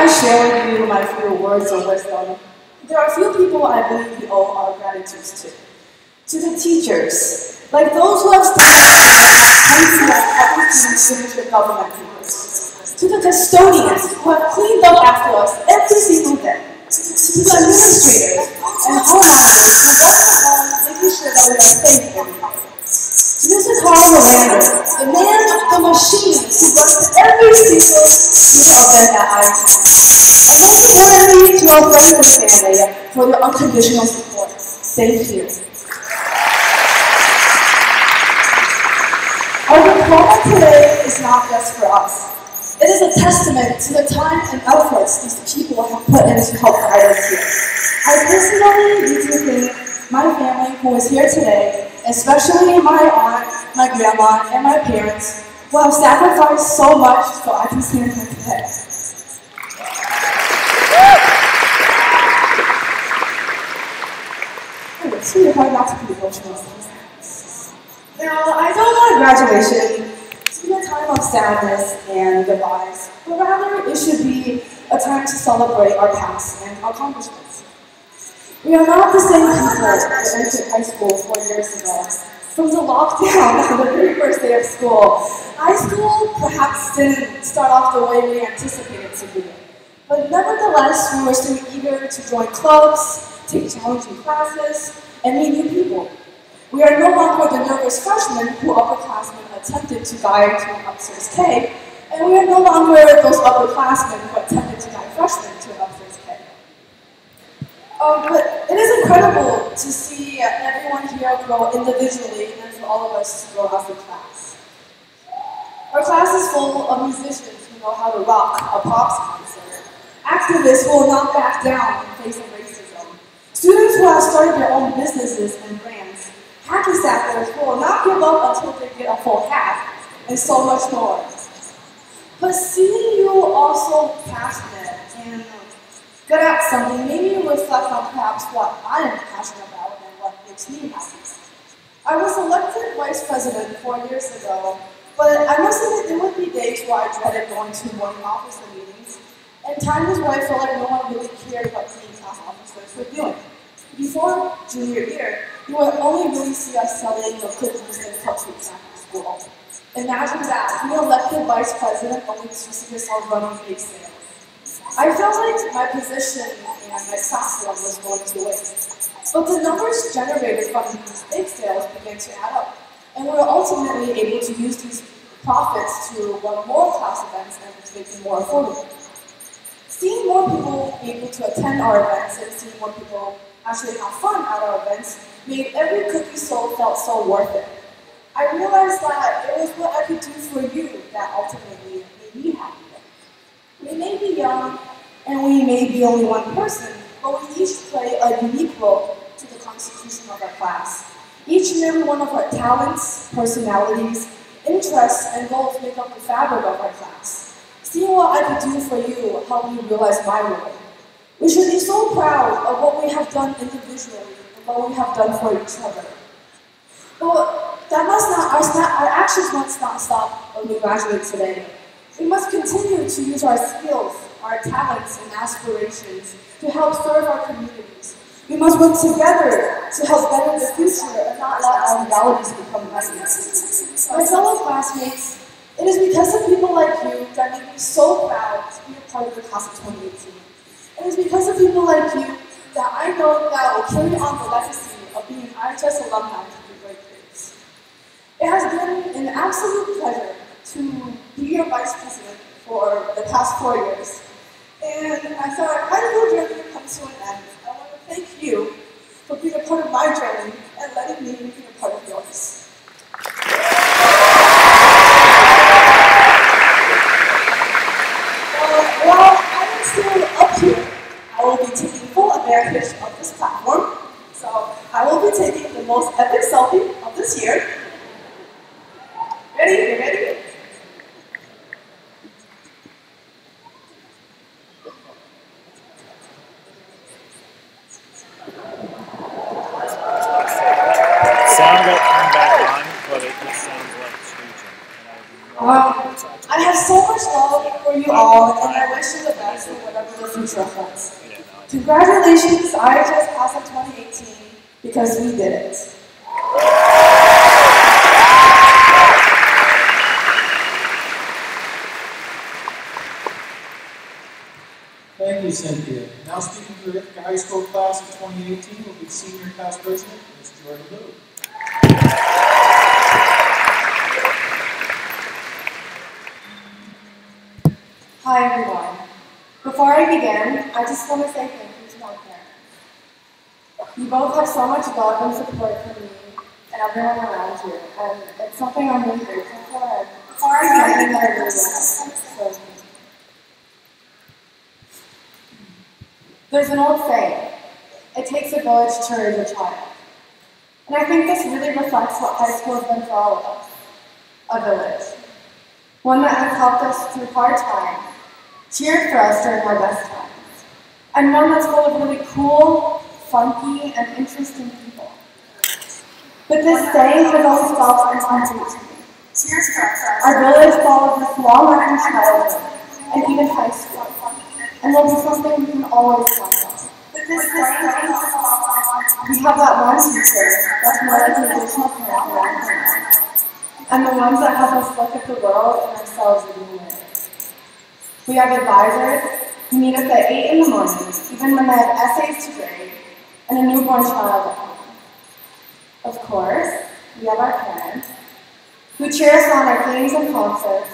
I share with you my few words of wisdom, there are a few people I believe we owe our gratitude to. To the teachers, like those who have studied and every student finish their government papers. To the custodians who have cleaned up after us every single day. To the administrators and home managers who run the home making sure that we are safe every day. To Mr. Carl Miranda, the man, the machine who runs every single school event at IU. And most importantly, to our friends and family for their unconditional support. Thank you. Our diploma today is not just for us. It is a testament to the time and efforts these people have put in to help guide us here. I personally need to thank my family who is here today, especially my aunt, my grandma, and my parents, who have sacrificed so much so I can stand here today. It's really hard not to be emotional. Now, I don't want graduation to be a time of sadness and goodbyes, but rather it should be a time to celebrate our past and accomplishments. We are not the same people that entered high school 4 years ago. From the lockdown on the very first day of school, high school perhaps didn't start off the way we anticipated to be. But nevertheless, we were still eager to join clubs, take challenging classes, and meet new people. We are no longer the nervous freshmen who upperclassmen attempted to guide to an upstairs K, and we are no longer those upperclassmen who attempted to guide freshmen to an upstairs K. But it is incredible to see everyone here grow individually and for all of us to grow as a class. Our class is full of musicians who know how to rock a pop concert, activists who will not back down in face of racism, students who have started their own businesses and brands, hacky sackers who will not give up until they get a full hat, and so much more. But seeing you all so passionate and good at something made me reflect on perhaps what I am passionate about and what makes me happy. I was elected vice president 4 years ago, but I must admit there would be days where I dreaded going to morning officer meetings, and times where I felt like no one really cared what being class officers were doing. Before junior year, you would only really see us selling the cookies and cupcakes after school. Imagine that, being elected vice president only to see yourself running bake sales. I felt like my position and my platform was going to waste. But the numbers generated from these bake sales began to add up, and we were ultimately able to use these profits to run more class events and to make them more affordable. Seeing more people be able to attend our events and seeing more people actually have fun at our events made every cookie sold felt so worth it. I realized that it was what I could do for you that ultimately made me happy. We may be young and we may be only one person, but we each play a unique role to the constitution of our class. Each and every one of our talents, personalities, interests, and goals make up the fabric of our class. Seeing what I could do for you helped me realize my role. We should be so proud of what we have done individually and what we have done for each other. But our actions must not stop when we graduate today. We must continue to use our skills, our talents, and aspirations to help serve our communities. We must work together to help better the future and not let our realities become nightmares. My fellow classmates, it is because of people like you that make me so proud to be a part of the class of 2018. It is because of people like you that I know that will carry on the legacy of being IHS alumni to do great things. It has been an absolute pleasure to be your vice president for the past 4 years. And I thought, my little journey comes to an end. I want to thank you for being a part of my journey and letting me be a part of yours. While I am still up here, I will be taking full advantage of this platform. So I will be taking the most epic selfie of this year. Ready? You ready? Sound got turned back on, but it just sounds like screeching. I have so much love for you all, and I wish wish you the best for whatever the future holds. Congratulations, IHS Class of 2018, because we did it. Thank you, Cynthia. Now speaking for Ithaca High School Class of 2018 will be Senior Class President, Ms. Jordan Lou. Hi everyone. Before I begin, I just want to say thank you to my parents. You both have so much love and support for me and everyone around you, and it's something I'm really grateful for. And before I begin, I really want to. There's an old saying, it takes a village to raise a child. And I think this really reflects what high school has been for all of us, a village. One that has helped us through hard times, cheered for us during our best times, and one that's full of really cool, funky, and interesting people. But this saying has always felt incomplete to me. Our village follows us long after childhood, and even high school, and will be something we can always count on. We have that one teacher that's more like an additional parent than our parents, and the ones that help us look at the world and ourselves in new ways. We have advisors who meet us at 8 in the morning, even when they have essays to grade and a newborn child at home. Of course, we have our parents who cheer us on at games and concerts,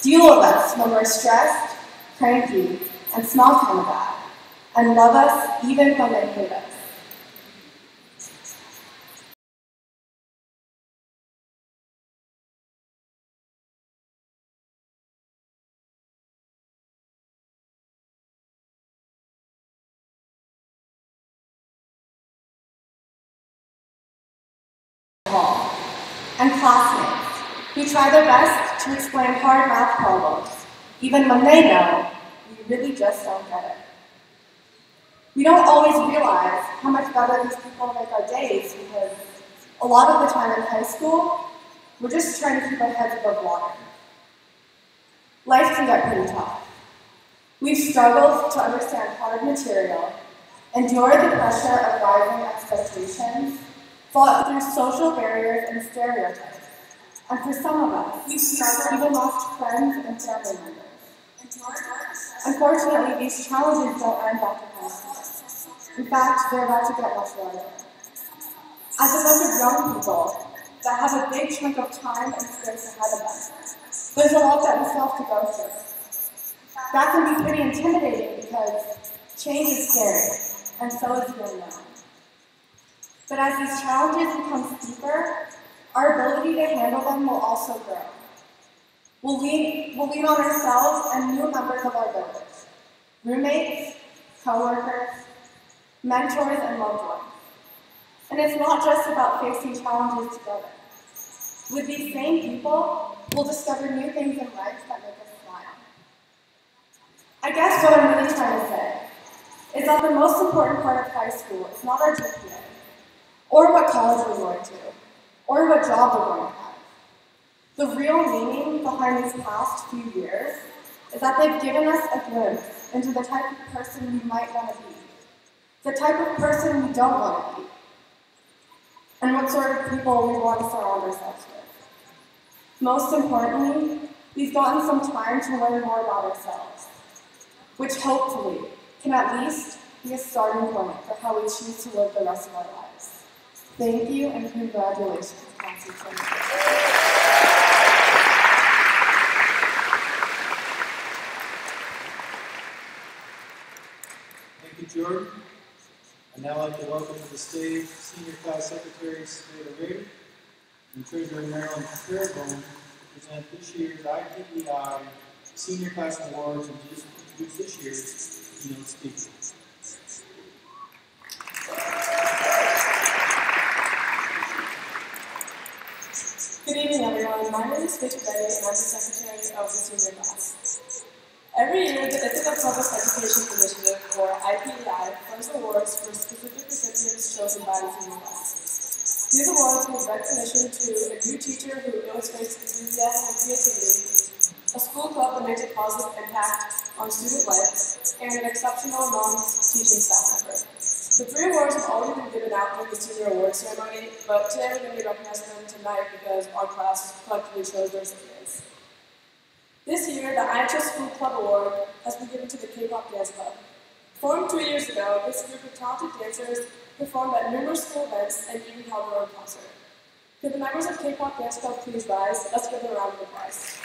deal with us when we're stressed, cranky, and smell kind of bad, and love us even when they hate us. And classmates who try their best to explain hard math problems, even when they know we really just don't get it. We don't always realize how much better these people make our days because a lot of the time in high school, we're just trying to keep our heads above water. Life can get pretty tough. We've struggled to understand hard material, endured the pressure of rising expectations, fought through social barriers and stereotypes, and for some of us, we've even lost friends and family members. Unfortunately, these challenges don't end after high school. In fact, they're about to get much larger. As a bunch of young people that have a big chunk of time and space ahead of us, there's a lot that we still have to go through. That can be pretty intimidating because change is scary, and so is the unknown. But as these challenges become steeper, our ability to handle them will also grow. We'll lean on ourselves and new members of our village, roommates, co-workers, mentors, and loved ones. And it's not just about facing challenges together. With these same people, we'll discover new things in life that make us smile. I guess what I'm really trying to say is that the most important part of high school is not our GPA, or what college we're going to, or what job we're going to have. The real meaning behind these past few years is that they've given us a glimpse into the type of person we might want to be, the type of person we don't want to be, and what sort of people we want to surround ourselves with. Most importantly, we've gotten some time to learn more about ourselves, which hopefully can at least be a starting point for how we choose to live the rest of our lives. Thank you and congratulations, Class of 2018. Thank you, Jordan. I'd now like to welcome to the stage Senior Class Secretary Samantha Rady and Treasurer Marilyn Fairbairn to present this year's IPEI Senior Class Awards and to introduce this year's keynote speaker. Good evening, everyone. My name is Rachel Betty, and I'm the Secretary of the Senior Class. Every year, the Ithaca Public Education Initiative, or IPEI, funds awards for specific recipients chosen by the senior class. These awards give recognition to a new teacher who illustrates enthusiasm and creativity, a school club that makes a positive impact, on student life, and an exceptional non-teaching staff member. The 3 awards have already been given out during the senior awards ceremony, but today we're going to be recognizing them tonight because our class collectively chose their seniors. This year, the Ihs School Club Award has been given to the K-pop Dance Club. Formed 2 years ago, this group of talented dancers performed at numerous school events and even held their own concert. Could the members of K-pop Dance Club please rise? Let's give them a round of applause.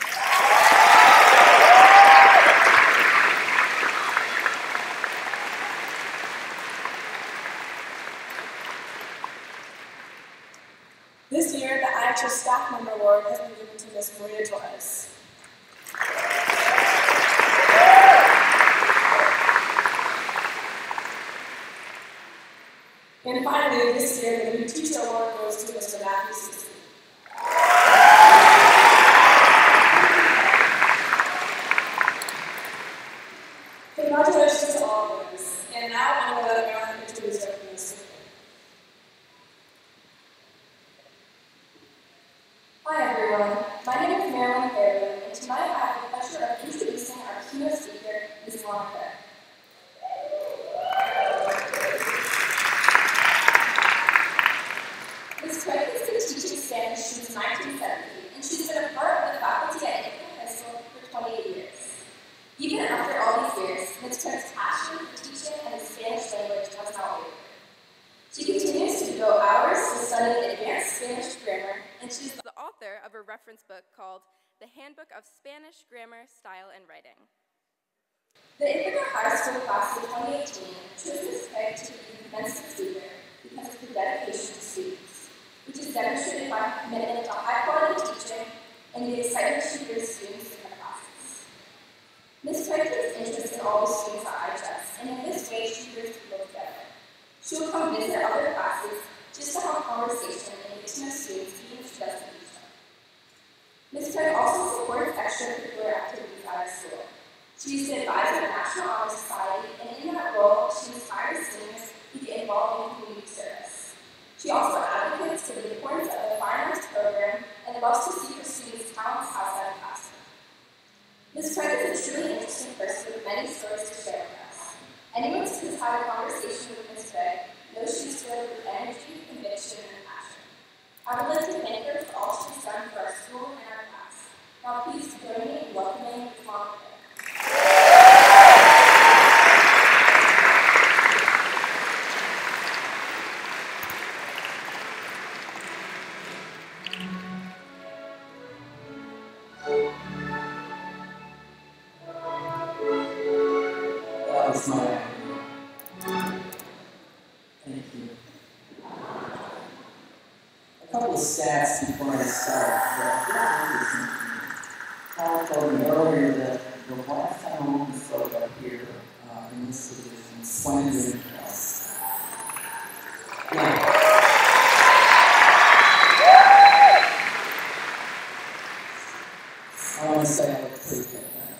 This year, the Ihs Staff Member Award has been given to Ms. Maria Torres. And finally, this year, the new Teacher Award goes to Mr. Matthew Season. Congratulations to all of us. And now I'm going to let Marilyn introduce our speaker. Hi everyone, my name is Marilyn Fairwood, and tonight I have the pleasure of introducing our keynote speaker, Ms. Monica. Ms. Craig has been teaching Spanish since 1970, and she's been a part of the faculty at Ithaca High School for 28 years. Even after all these years, Ms. Craig's passion for teaching and the Spanish language has not wavered. She continues to devote hours to studying advanced Spanish grammar, and she's the author of a reference book called The Handbook of Spanish Grammar, Style, and Writing. The Ithaca High School class of 2018 chose Ms. Craig to be the commencement speaker because of her dedication to students, which is demonstrated by her commitment to high-quality teaching and the excitement she brings students in her classes. Ms. Craig takes interest in all the students at Ihs, and in this way she brings people together. She will come visit other classes just to have a conversation and get to know students even if she doesn't teach them. Ms. Craig also supports extracurricular activities at our school. She is the advisor of the National Honor Society, and in that role, she inspires seniors to get involved in community service. She also advocates for the importance of the Fine Arts program and loves to see her students' talents outside the classroom. Ms. Craig is a truly interesting person with many stories to share with us. Anyone who's had a conversation with Ms. Craig knows she's filled with energy, conviction, and passion. I would like to thank her for all she's done for our school and our class. Now please join me in welcoming Ms. Monica. That was my Thank you. A couple of stats before I start that are interesting to me. Paul told me earlier that the last time a woman spoke up here in this position was 20 years ago. Yeah. I want to say I look pretty good then.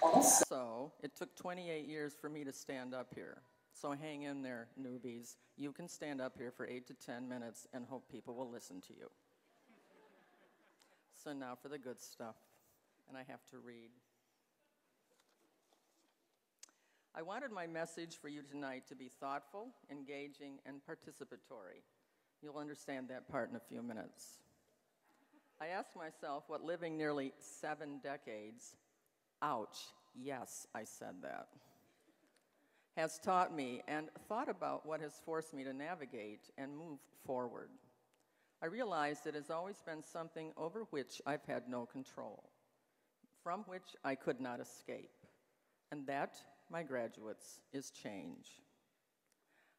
Also, it took 28 years for me to stand up here. So hang in there, newbies. You can stand up here for 8 to 10 minutes and hope people will listen to you. So now for the good stuff, and I have to read. I wanted my message for you tonight to be thoughtful, engaging, and participatory. You'll understand that part in a few minutes. I asked myself what living nearly 7 decades, ouch, yes, I said that, has taught me, and thought about what has forced me to navigate and move forward. I realized it has always been something over which I've had no control, from which I could not escape, and that, my graduates, is change.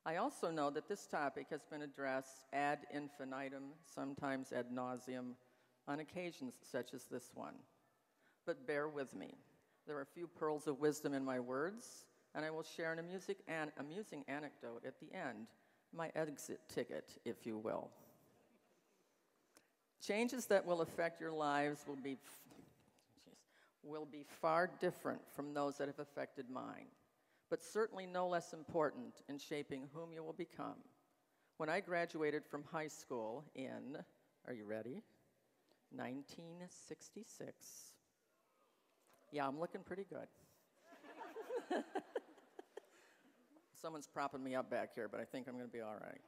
I also know that this topic has been addressed ad infinitum, sometimes ad nauseum, on occasions such as this one. But bear with me. There are a few pearls of wisdom in my words, and I will share an amusing anecdote at the end, my exit ticket, if you will. Changes that will affect your lives will be far different from those that have affected mine, but certainly no less important in shaping whom you will become. When I graduated from high school in, are you ready? 1966, Yeah, I'm looking pretty good. Someone's propping me up back here, but I think I'm going to be all right.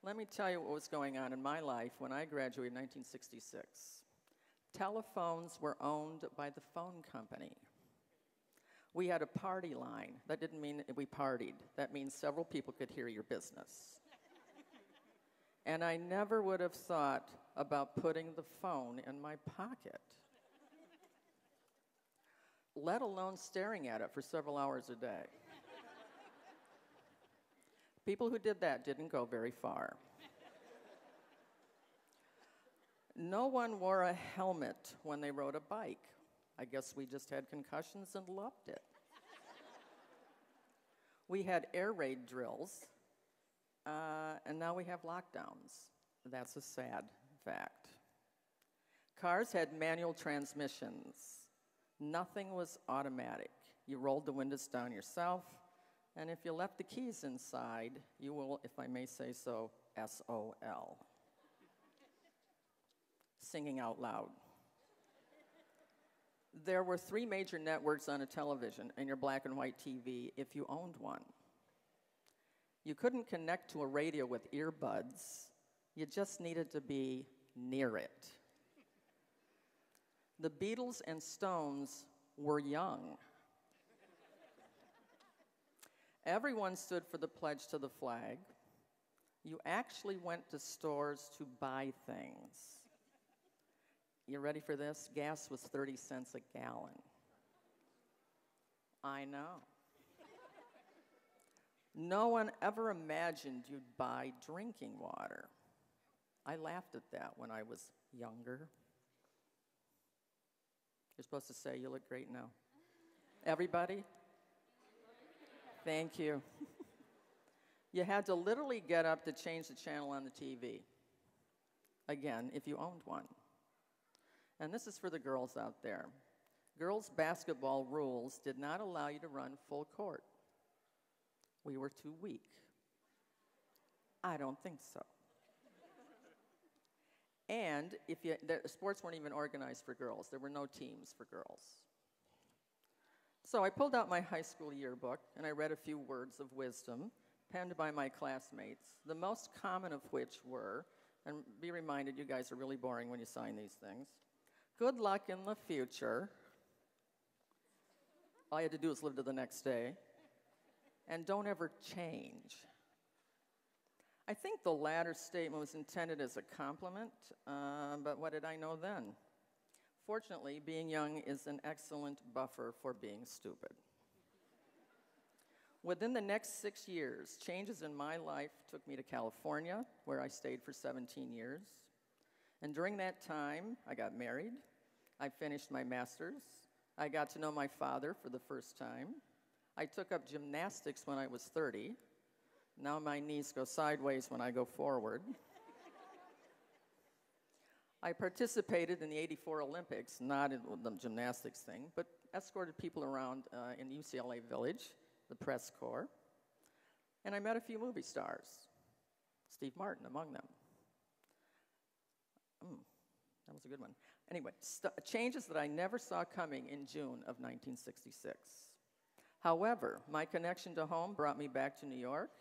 Let me tell you what was going on in my life when I graduated in 1966. Telephones were owned by the phone company. We had a party line. That didn't mean we partied. That means several people could hear your business. And I never would have thought about putting the phone in my pocket, let alone staring at it for several hours a day. People who did that didn't go very far. No one wore a helmet when they rode a bike. I guess we just had concussions and loved it. We had air raid drills, and now we have lockdowns. That's a sad fact. Cars had manual transmissions. Nothing was automatic. You rolled the windows down yourself, and if you left the keys inside, you will, if I may say so, SOL. Singing out loud. There were 3 major networks on a television and your black and white TV if you owned one. You couldn't connect to a radio with earbuds. You just needed to be near it. The Beatles and Stones were young. Everyone stood for the pledge to the flag. You actually went to stores to buy things. You ready for this? Gas was 30 cents a gallon. I know. No one ever imagined you'd buy drinking water. I laughed at that when I was younger. You're supposed to say, you look great now. Everybody? Thank you. You had to literally get up to change the channel on the TV. Again, if you owned one. And this is for the girls out there. Girls' basketball rules did not allow you to run full court. We were too weak. I don't think so. And sports weren't even organized for girls. There were no teams for girls. So I pulled out my high school yearbook, and I read a few words of wisdom penned by my classmates, the most common of which were, and be reminded, you guys are really boring when you sign these things, good luck in the future. All you had to do was live to the next day. And don't ever change. I think the latter statement was intended as a compliment, but what did I know then? Fortunately, being young is an excellent buffer for being stupid. Within the next 6 years, changes in my life took me to California, where I stayed for 17 years. And during that time, I got married, I finished my master's, I got to know my father for the first time, I took up gymnastics when I was 30, now my knees go sideways when I go forward. I participated in the '84 Olympics, not in the gymnastics thing, but escorted people around in UCLA Village, the press corps, and I met a few movie stars, Steve Martin among them. That was a good one. Anyway, changes that I never saw coming in June of 1966. However, my connection to home brought me back to New York,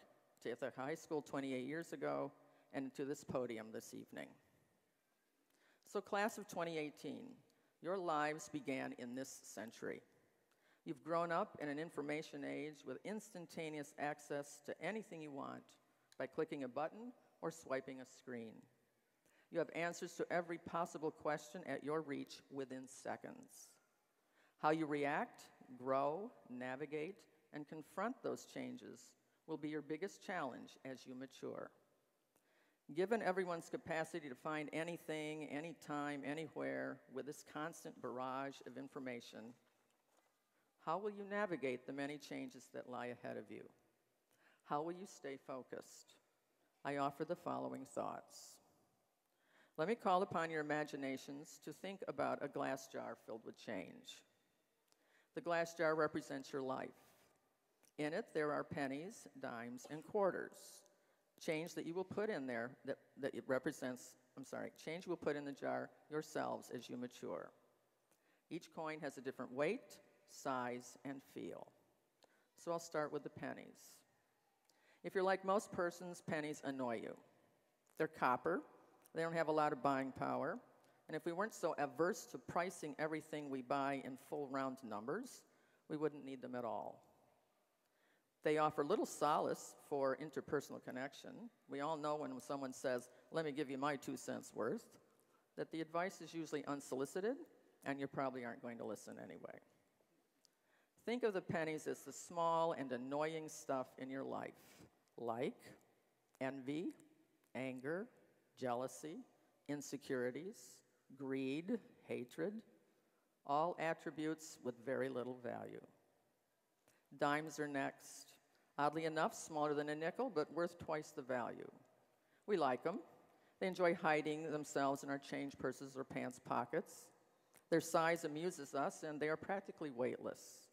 to Ithaca High School 28 years ago, and to this podium this evening. So class of 2018, your lives began in this century. You've grown up in an information age with instantaneous access to anything you want by clicking a button or swiping a screen. You have answers to every possible question at your reach within seconds. How you react, grow, navigate, and confront those changes will be your biggest challenge as you mature. Given everyone's capacity to find anything, anytime, anywhere with this constant barrage of information, how will you navigate the many changes that lie ahead of you? How will you stay focused? I offer the following thoughts. Let me call upon your imaginations to think about a glass jar filled with change. The glass jar represents your life. In it, there are pennies, dimes, and quarters. Change that you will put in there change you will put in the jar yourselves as you mature. Each coin has a different weight, size, and feel. So I'll start with the pennies. If you're like most persons, pennies annoy you. They're copper, they don't have a lot of buying power, and if we weren't so averse to pricing everything we buy in full round numbers, we wouldn't need them at all. They offer little solace for interpersonal connection. We all know when someone says, "Let me give you my 2 cents worth," that the advice is usually unsolicited, and you probably aren't going to listen anyway. Think of the pennies as the small and annoying stuff in your life, like envy, anger, jealousy, insecurities, greed, hatred, all attributes with very little value. Dimes are next. Oddly enough, smaller than a nickel, but worth twice the value. We like them. They enjoy hiding themselves in our change purses or pants pockets. Their size amuses us, and they are practically weightless.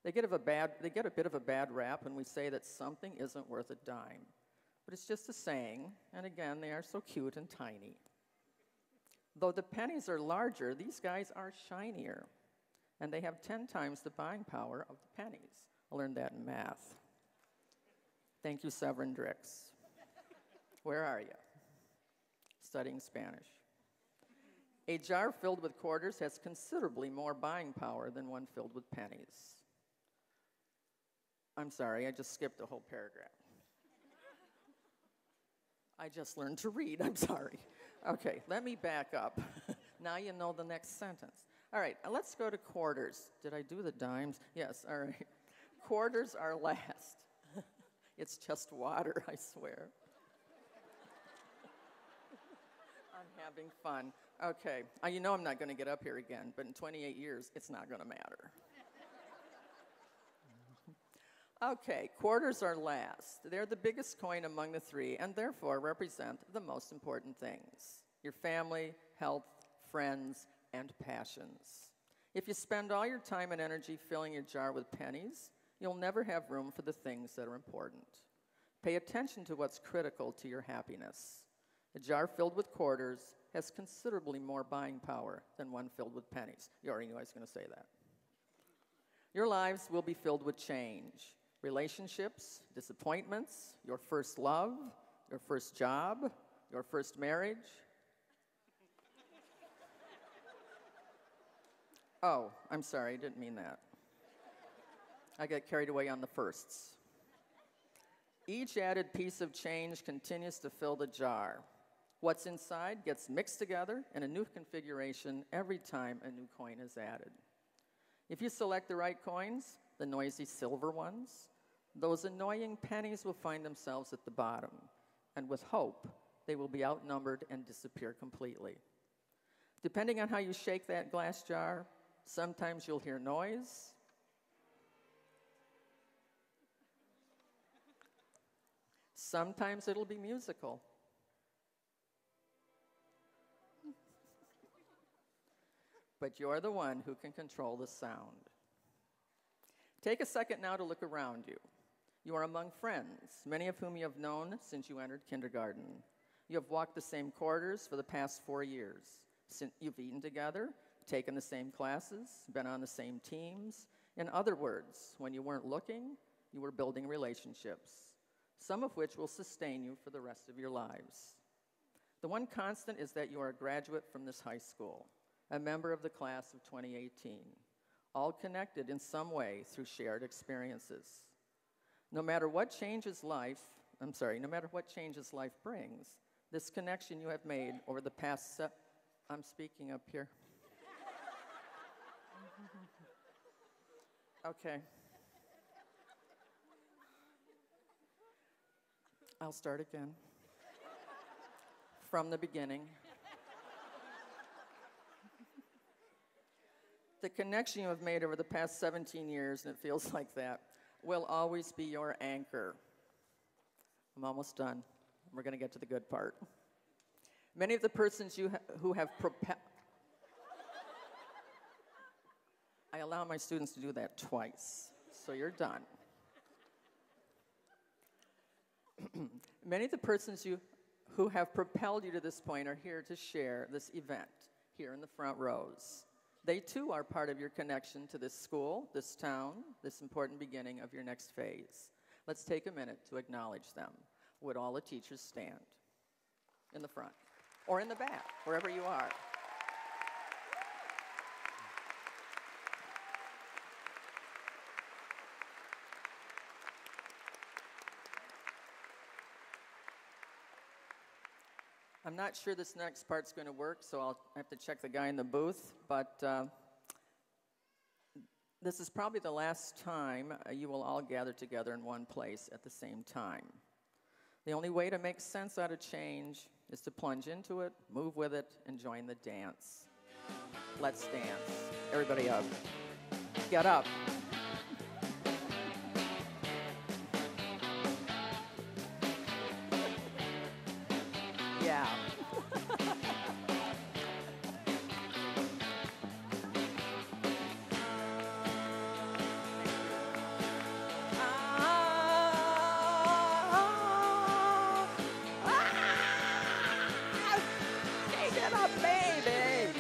They get a bit of a bad rap when we say that something isn't worth a dime. But it's just a saying, and again, they are so cute and tiny. Though the pennies are larger, these guys are shinier, and they have 10 times the buying power of the pennies. I learned that in math. Thank you, Severin Drix. Where are you? Studying Spanish. A jar filled with quarters has considerably more buying power than one filled with pennies. I'm sorry, I just skipped a whole paragraph. I just learned to read, I'm sorry. Okay, let me back up. Now you know the next sentence. All right, let's go to quarters. Did I do the dimes? Yes, all right. Quarters are last. It's just water, I swear. I'm having fun. Okay, you know I'm not going to get up here again, but in 28 years, it's not going to matter. Okay, quarters are last. They're the biggest coin among the three and therefore represent the most important things: your family, health, friends, and passions. If you spend all your time and energy filling your jar with pennies, you'll never have room for the things that are important. Pay attention to what's critical to your happiness. A jar filled with quarters has considerably more buying power than one filled with pennies. You already knew I was going to say that. Your lives will be filled with change. Relationships, disappointments, your first love, your first job, your first marriage. Oh, I'm sorry, I didn't mean that. I got carried away on the firsts. Each added piece of change continues to fill the jar. What's inside gets mixed together in a new configuration every time a new coin is added. If you select the right coins, the noisy silver ones, those annoying pennies will find themselves at the bottom, and with hope, they will be outnumbered and disappear completely. Depending on how you shake that glass jar, sometimes you'll hear noise, sometimes it'll be musical. But you're the one who can control the sound. Take a second now to look around you. You are among friends, many of whom you have known since you entered kindergarten. You have walked the same corridors for the past 4 years. You've eaten together, taken the same classes, been on the same teams. In other words, when you weren't looking, you were building relationships, some of which will sustain you for the rest of your lives. The one constant is that you are a graduate from this high school, a member of the class of 2018, all connected in some way through shared experiences. No matter what changes life brings, this connection you have made over the past I'm speaking up here. Okay. I'll start again. From the beginning. The connection you have made over the past 17 years, and it feels like that, will always be your anchor. I'm almost done. We're going to get to the good part. Many of the persons who have propelled... I allow my students to do that twice, so you're done. Many of the persons who have propelled you to this point are here to share this event here in the front rows. They too are part of your connection to this school, this town, this important beginning of your next phase. Let's take a minute to acknowledge them. Would all the teachers stand? In the front, or in the back, wherever you are. I'm not sure this next part's going to work, so I'll have to check the guy in the booth, but this is probably the last time you will all gather together in one place at the same time. The only way to make sense out of change is to plunge into it, move with it, and join the dance. Let's dance. Everybody up. Get up. Yeah. Shake it up, baby.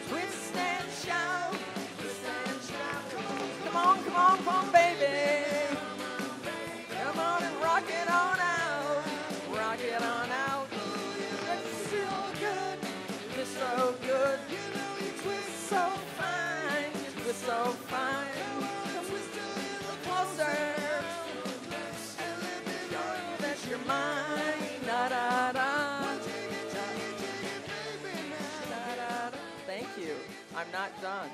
Twist and shout. Come on, come on, come on, baby. Come on and rock it on out. Rock it on out. It's so good. It's so good. You twist so fine. You twist so fine. Come closer. Show you that you're mine. Da da da. Thank you. I'm not done.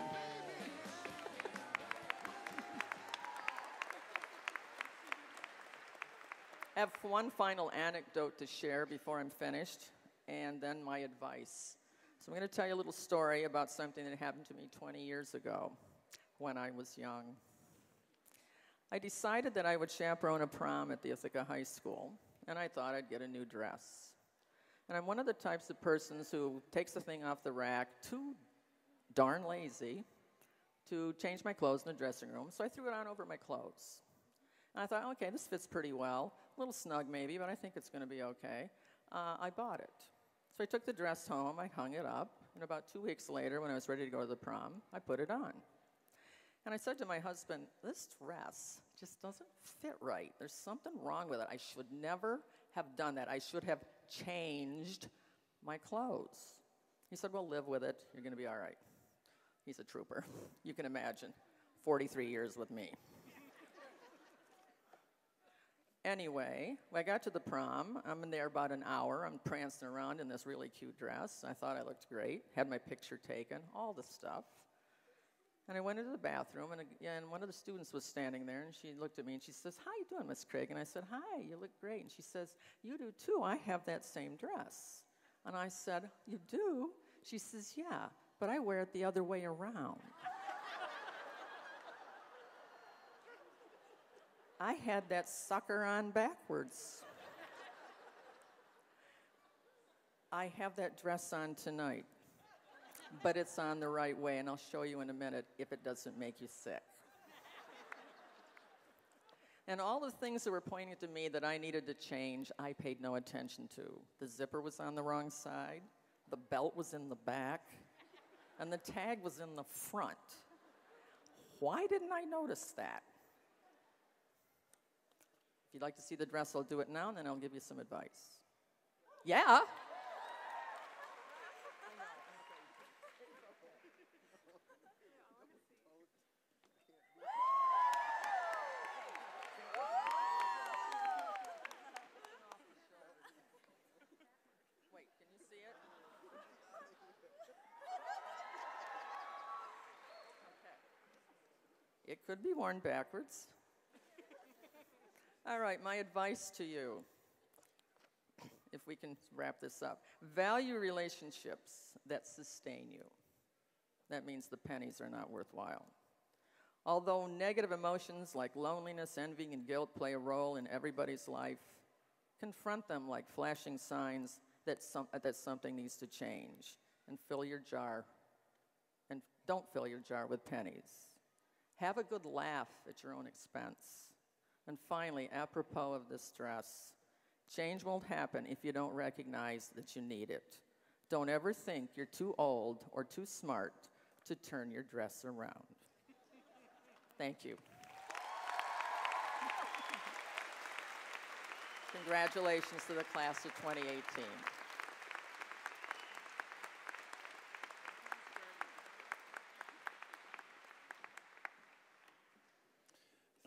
I have one final anecdote to share before I'm finished, and then my advice. So I'm going to tell you a little story about something that happened to me 20 years ago when I was young. I decided that I would chaperone a prom at the Ithaca High School, and I thought I'd get a new dress. And I'm one of the types of persons who takes the thing off the rack, too darn lazy to change my clothes in the dressing room, so I threw it on over my clothes. And I thought, okay, this fits pretty well. A little snug maybe, but I think it's going to be okay. I bought it. So I took the dress home, I hung it up, and about 2 weeks later, when I was ready to go to the prom, I put it on. And I said to my husband, this dress just doesn't fit right. There's something wrong with it. I should never have done that. I should have changed my clothes. He said, well, live with it. You're going to be all right. He's a trooper. You can imagine. 43 years with me. Anyway, when I got to the prom, I'm in there about an hour. I'm prancing around in this really cute dress. I thought I looked great, had my picture taken, all the stuff. And I went into the bathroom, and again, one of the students was standing there, and she looked at me, and she says, how you doing, Miss Craig? And I said, hi, you look great. And she says, you do too. I have that same dress. And I said, you do? She says, yeah, but I wear it the other way around. I had that sucker on backwards. I have that dress on tonight, but it's on the right way, and I'll show you in a minute if it doesn't make you sick. And all the things that were pointing to me that I needed to change, I paid no attention to. The zipper was on the wrong side, the belt was in the back, and the tag was in the front. Why didn't I notice that? If you'd like to see the dress, I'll do it now, and then I'll give you some advice. Yeah? Wait, can you see it? Okay. It could be worn backwards. All right, my advice to you, if we can wrap this up. Value relationships that sustain you. That means the pennies are not worthwhile. Although negative emotions like loneliness, envy, and guilt play a role in everybody's life, confront them like flashing signs that something needs to change, and fill your jar, and don't fill your jar with pennies. Have a good laugh at your own expense. And finally, apropos of this dress, change won't happen if you don't recognize that you need it. Don't ever think you're too old or too smart to turn your dress around. Thank you. Congratulations to the class of 2018.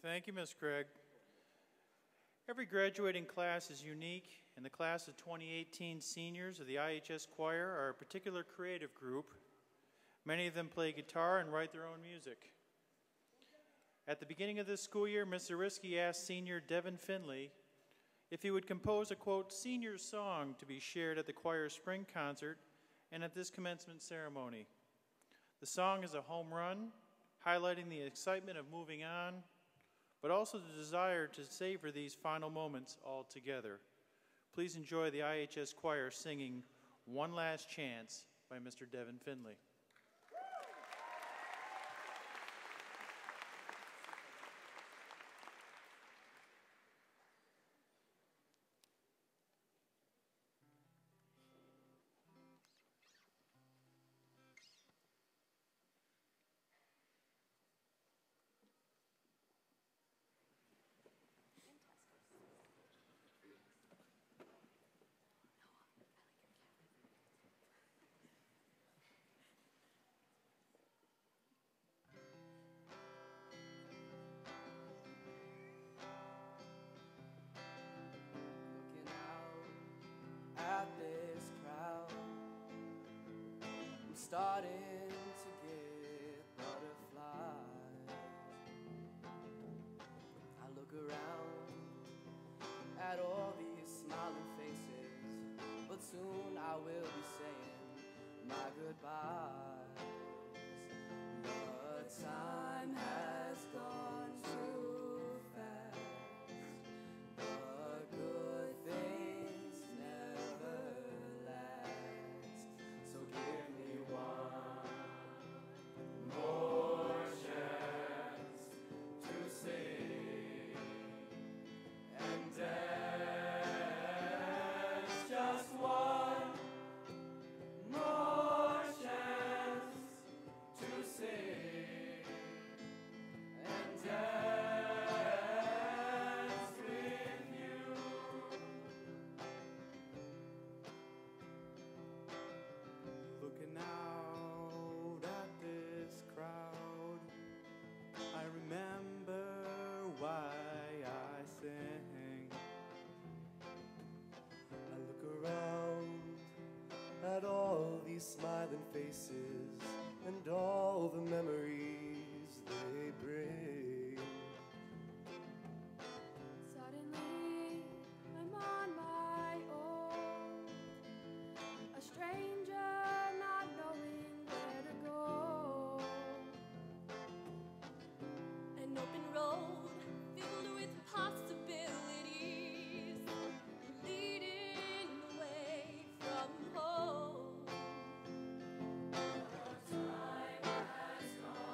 Thank you, Ms. Craig. Every graduating class is unique, and the class of 2018 seniors of the Ihs Choir are a particular creative group. Many of them play guitar and write their own music. At the beginning of this school year, Ms. Zariski asked senior Devin Finley if he would compose a, quote, senior song to be shared at the choir spring concert and at this commencement ceremony. The song is a home run, highlighting the excitement of moving on, but also the desire to savor these final moments all together. Please enjoy the Ihs Choir singing One Last Chance by Mr. Devin Finley. At this crowd, I'm starting to get butterflies. I look around at all these smiling faces, but soon I will be saying my goodbyes. But time has gone too fast. The good things never last. So give me one more chance to sing and dance. Just one more chance to sing and dance with you. Looking out at this crowd, I remember why I sing. I look around at all these smiling faces and all the memories they bring. Suddenly, I'm on my own, a stranger not knowing where to go. An open road filled with possibilities, leading away from home. Time has gone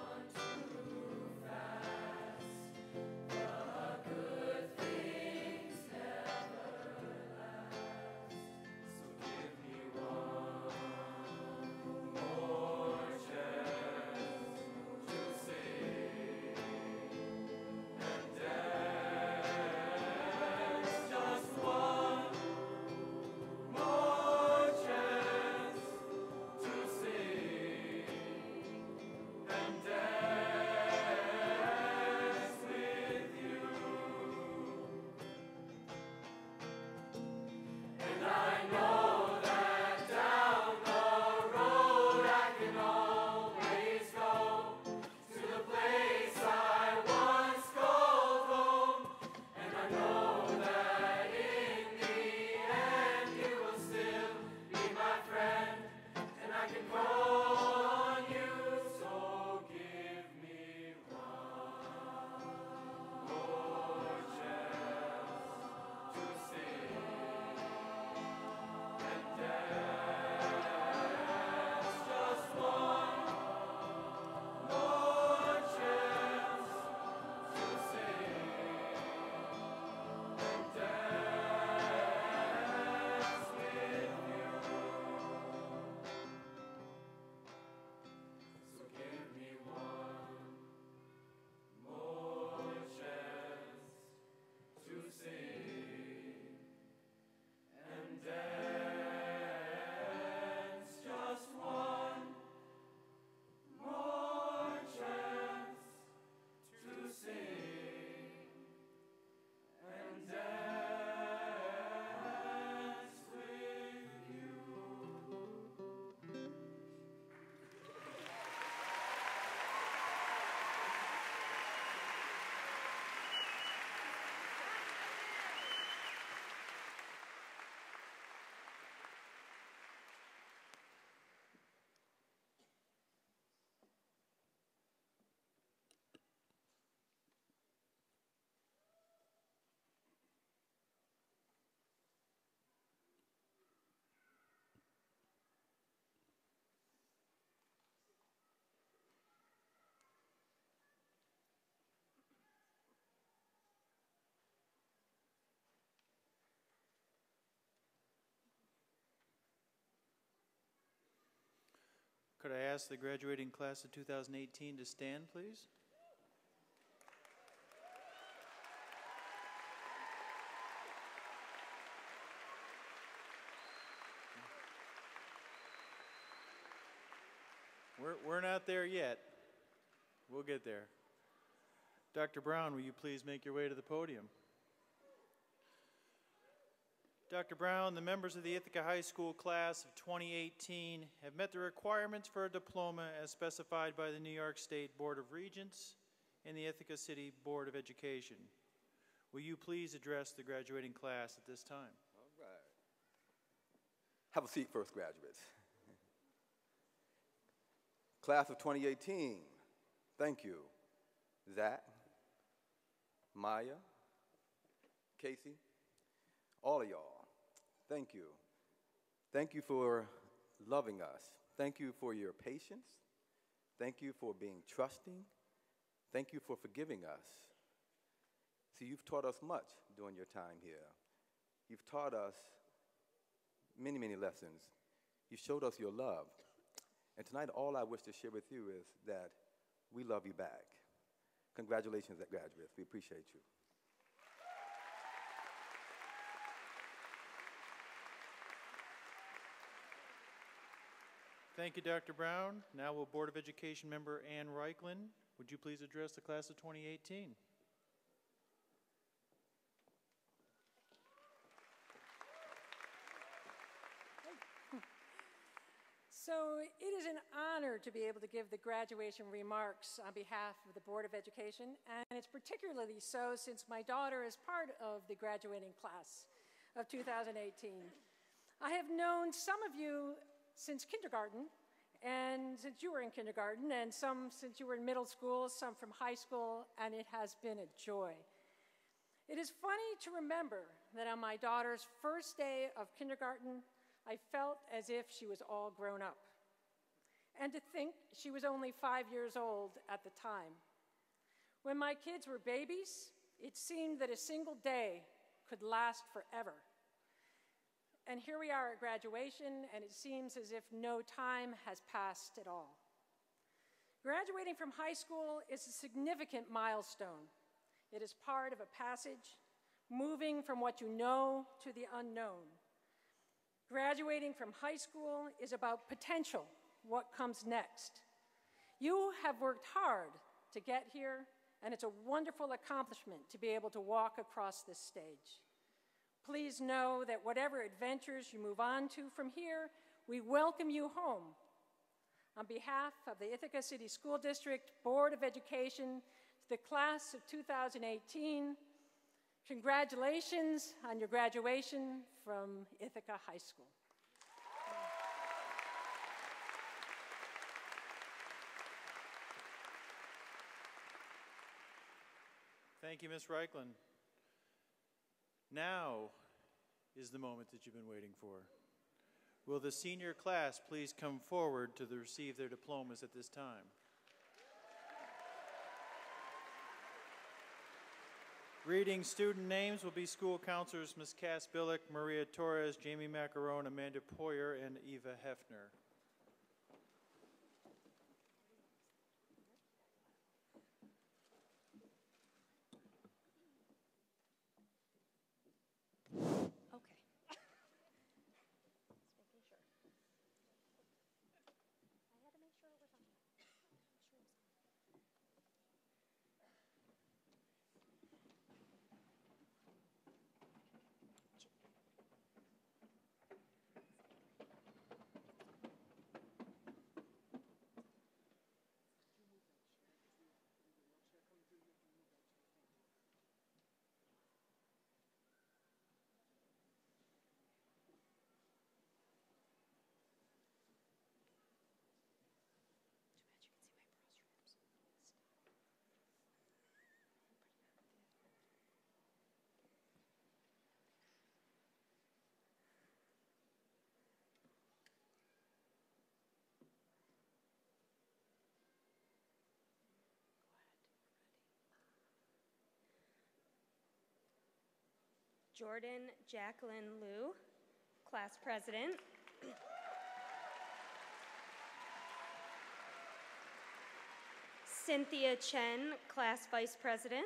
Could I ask the graduating class of 2018 to stand, please? We're not there yet. We'll get there. Dr. Brown, will you please make your way to the podium? Dr. Brown, the members of the Ithaca High School class of 2018 have met the requirements for a diploma as specified by the New York State Board of Regents and the Ithaca City Board of Education. Will you please address the graduating class at this time? All right. Have a seat, first graduates. Class of 2018, thank you. Zach, Maya, Casey, all of y'all, thank you. Thank you for loving us. Thank you for your patience. Thank you for being trusting. Thank you for forgiving us. See, you've taught us much during your time here. You've taught us many, many lessons. You showed us your love. And tonight, all I wish to share with you is that we love you back. Congratulations, graduates. We appreciate you. Thank you, Dr. Brown. Now will Board of Education member Ann Reichlin, would you please address the class of 2018? So it is an honor to be able to give the graduation remarks on behalf of the Board of Education, and it's particularly so since my daughter is part of the graduating class of 2018. I have known some of you since kindergarten, and since you were in kindergarten, and some since you were in middle school, some from high school, and it has been a joy. It is funny to remember that on my daughter's first day of kindergarten, I felt as if she was all grown up, and to think she was only 5 years old at the time. When my kids were babies, it seemed that a single day could last forever. And here we are at graduation, and it seems as if no time has passed at all. Graduating from high school is a significant milestone. It is part of a passage, moving from what you know to the unknown. Graduating from high school is about potential, what comes next. You have worked hard to get here, and it's a wonderful accomplishment to be able to walk across this stage. Please know that whatever adventures you move on to from here, we welcome you home. On behalf of the Ithaca City School District Board of Education, to the class of 2018, congratulations on your graduation from Ithaca High School. Thank you, Ms. Reichlin. Now is the moment that you've been waiting for. Will the senior class please come forward to receive their diplomas at this time? Reading student names will be school counselors Ms. Cass Billick, Maria Torres, Jamie Macaron, Amanda Poyer, and Eva Hefner. Okay. Just making sure. I had to make sure it was on. Jordan Jacqueline Liu, class president. Cynthia Chen, Class Vice President.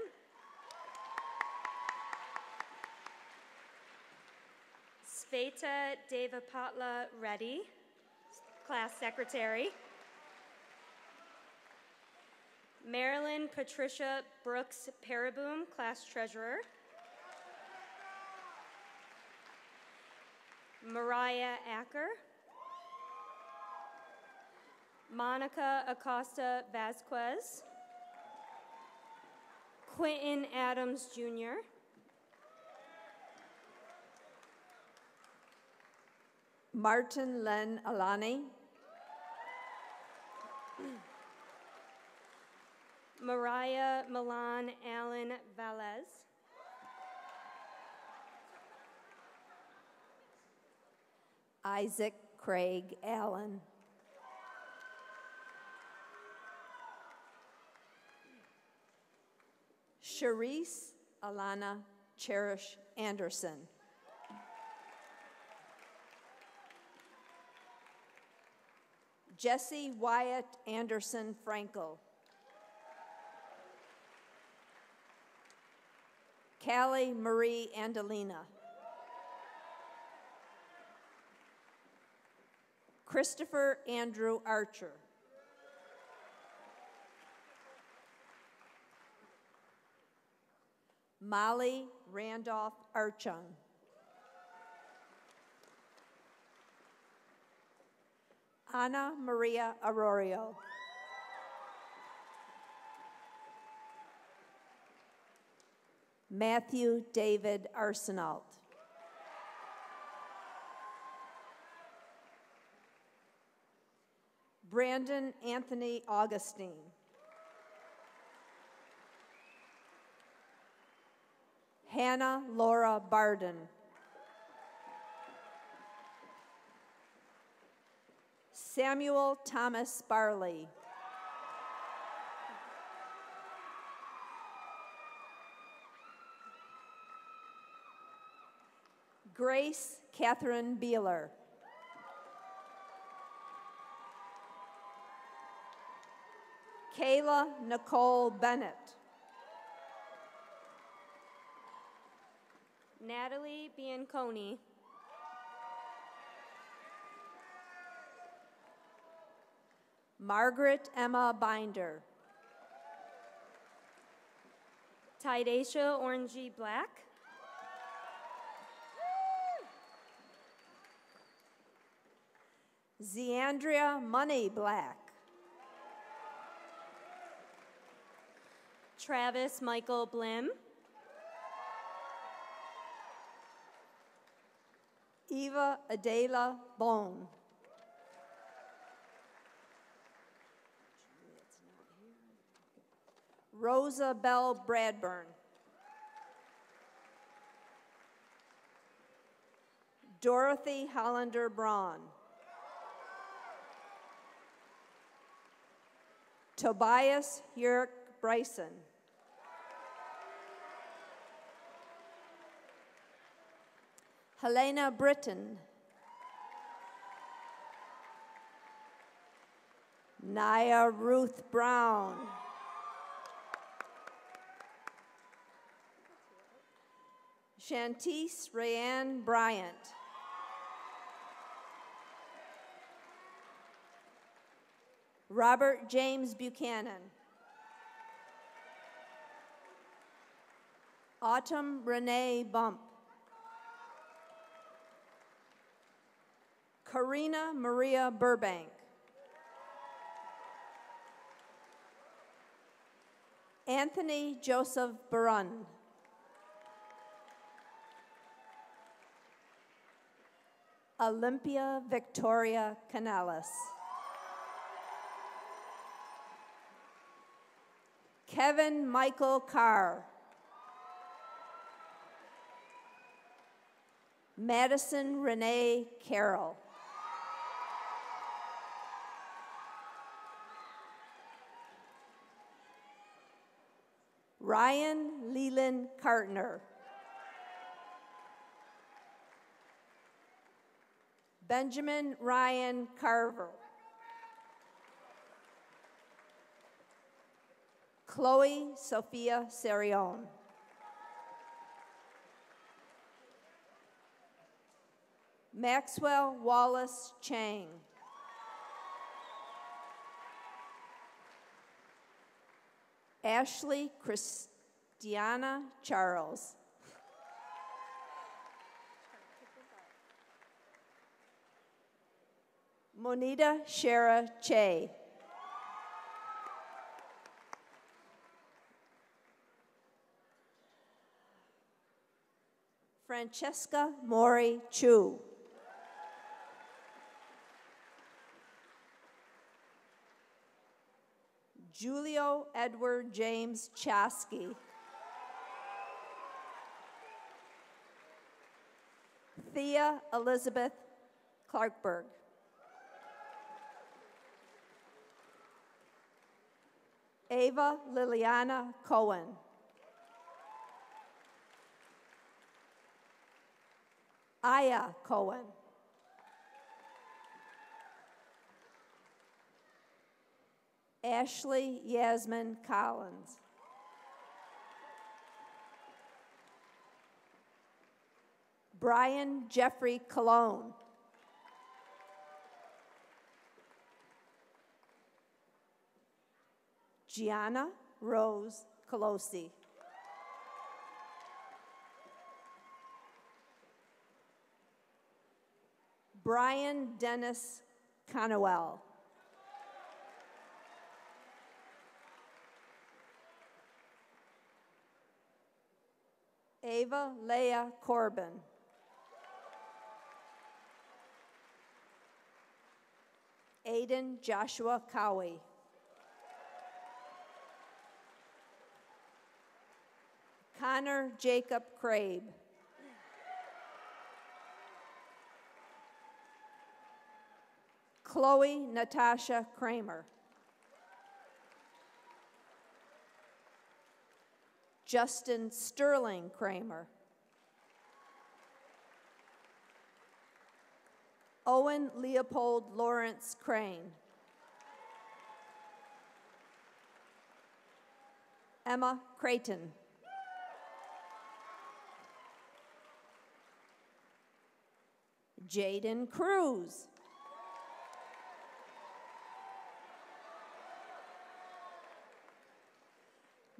Sveta Devapatla Reddy, Class Secretary. Marilyn Patricia Brooks Paraboom, Class Treasurer. Mariah Acker. Monica Acosta Vasquez. Quentin Adams Jr. Martin Len Alani. Mariah Milan Allen Valez. Isaac Craig Allen. Charisse Alana Cherish Anderson. Jesse Wyatt Anderson Frankel. Callie Marie Andalina. Christopher Andrew Archer. Molly Randolph Archung. Ana Maria Arroyo. Matthew David Arsenault. Brandon Anthony Augustine. Hannah Laura Barden. Samuel Thomas Barley. Grace Catherine Beeler. Kayla Nicole Bennett. Natalie Bianconi. Margaret Emma Binder. Tydacia Orangey Black. Zeandria Money Black. Travis Michael Blim. Eva Adela Bone. Rosa Bell Bradburn. Dorothy Hollander Braun. Tobias Yerk Bryson. Helena Britton. Naya Ruth Brown. Shantice Rayanne Bryant. Robert James Buchanan. Autumn Renee Bump. Karina Maria Burbank. Anthony Joseph Barun. Olympia Victoria Canales. Kevin Michael Carr. Madison Renee Carroll. Ryan Leland Cartner. Benjamin Ryan Carver. Chloe Sophia Serion. Maxwell Wallace Chang. Ashley Christiana Charles. Monita Shara Che. Francesca Mori Chu. Julio Edward James Chasky. Thea Elizabeth Clarkberg. Ava Liliana Cohen. Aya Cohen. Ashley Yasmin Collins. Brian Jeffrey Cologne. Gianna Rose Colosi. Brian Dennis Conowell. Ava Leah Corbin. Aiden Joshua Cowie. Connor Jacob Crabe. Chloe Natasha Kramer. Justin Sterling Kramer. Owen Leopold Lawrence Crane. Emma Creighton. Jaden Cruz.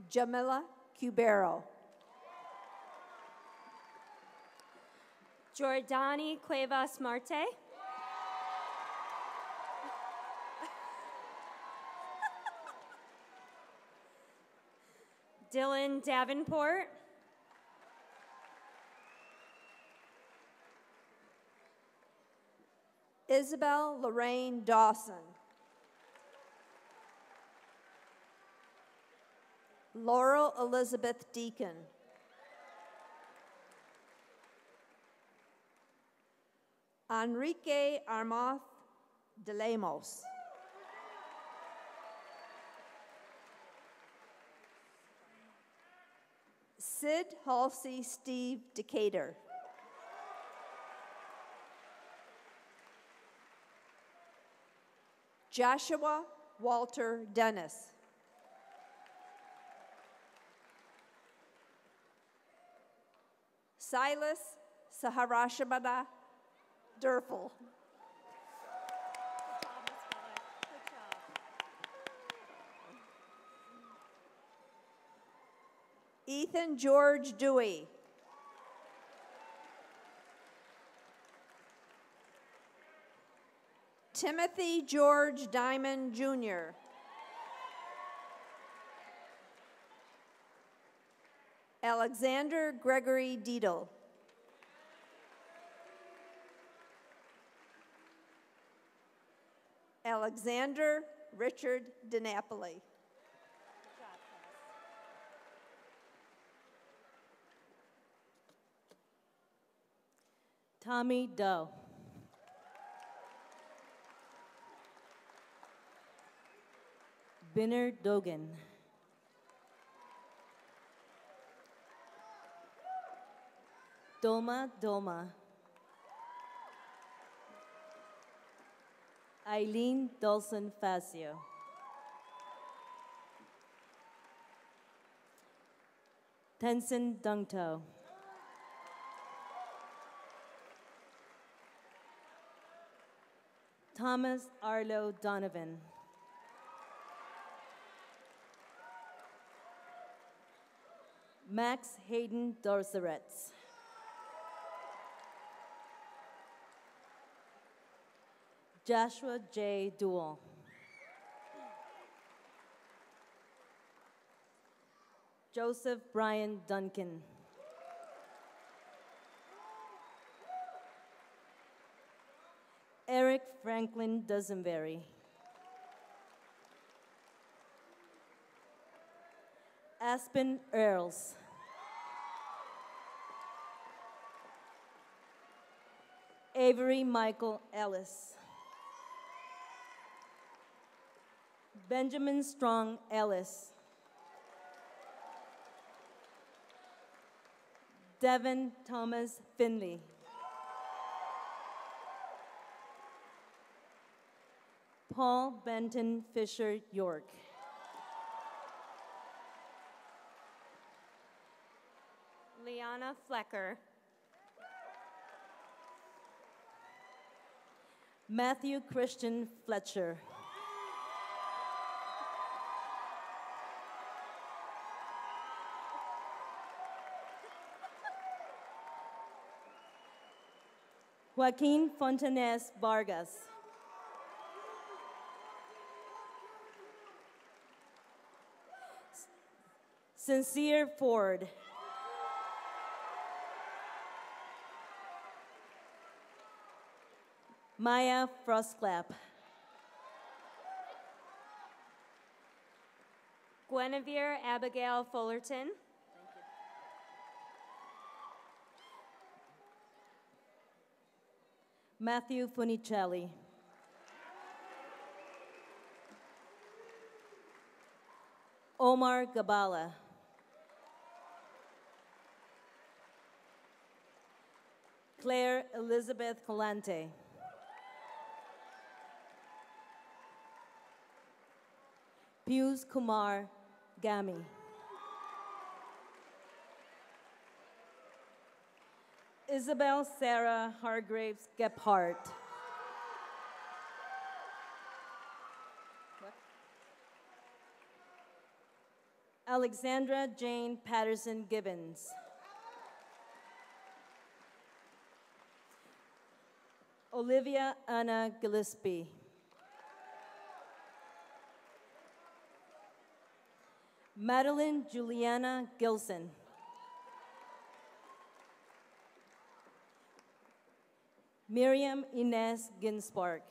Jamila Cubero. Jordani Cuevas Marte. Dylan Davenport. Isabel Lorraine Dawson. Laurel Elizabeth Deacon. Enrique Armoth de Lemos. Sid Halsey Steve Decatur. Joshua Walter Dennis. Silas Saharashabada Durfel. Ethan George Dewey. Timothy George Diamond Jr. Alexander Gregory Deedle. Alexander Richard DiNapoli. Tommy Doe. Binner Dogan. Doma Doma. Eileen Dawson Facio. Tenson Dungto. Thomas Arlo Donovan. Max Hayden Dorseretz. Joshua J. Duell. Joseph Brian Duncan. Eric Franklin Dusenberry. Aspen Earls. Avery Michael Ellis. Benjamin Strong Ellis. Devin Thomas Finley. Paul Benton Fisher York. Liana Flecker. Matthew Christian Fletcher. Joaquin Fontanes Vargas. Sincere Ford. Maya Frostclap. Guinevere Abigail Fullerton. Matthew Funicelli. Omar Gabala. Claire Elizabeth Colante. Pius Kumar Gami. Isabel Sarah Hargraves Gephardt. Alexandra Jane Patterson Gibbons. Olivia Anna Gillespie. Madeline Juliana Gilson. Miriam Inez Ginspark.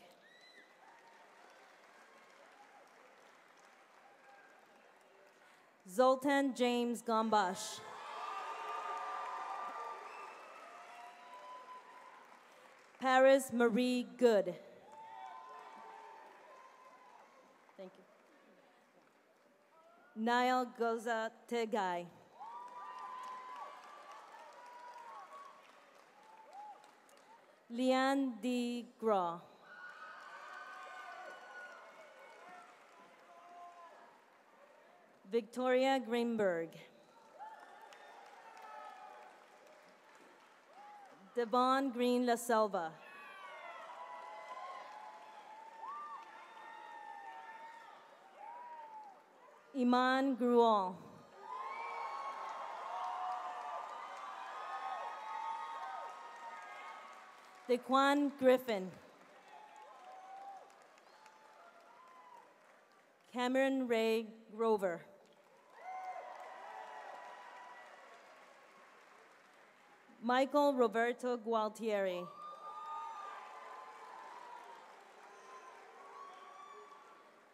Zoltan James Gombash. Paris Marie Good. Thank you. Niall Goza Tegai. Leanne D. Graw. Victoria Greenberg. Devon Green La Selva. Iman Grual. Daquan Griffin. Cameron Ray Grover. Michael Roberto Gualtieri.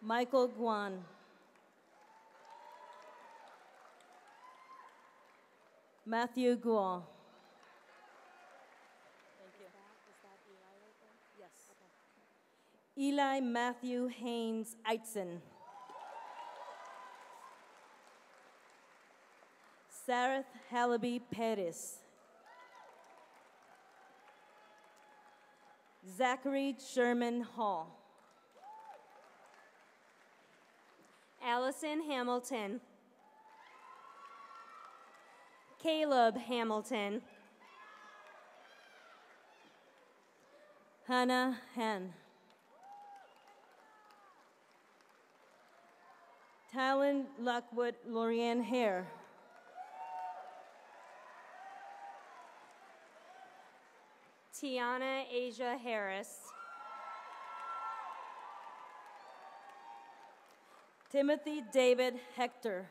Michael Guan. Matthew Gual. Thank you. Yes. Eli Matthew Haynes Eitzen. Sarah Hallaby Pettis. Zachary Sherman Hall. Allison Hamilton. Caleb Hamilton. Hannah Han. Talon Lockwood Lorianne Hare. Tiana Asia Harris. Timothy David Hector.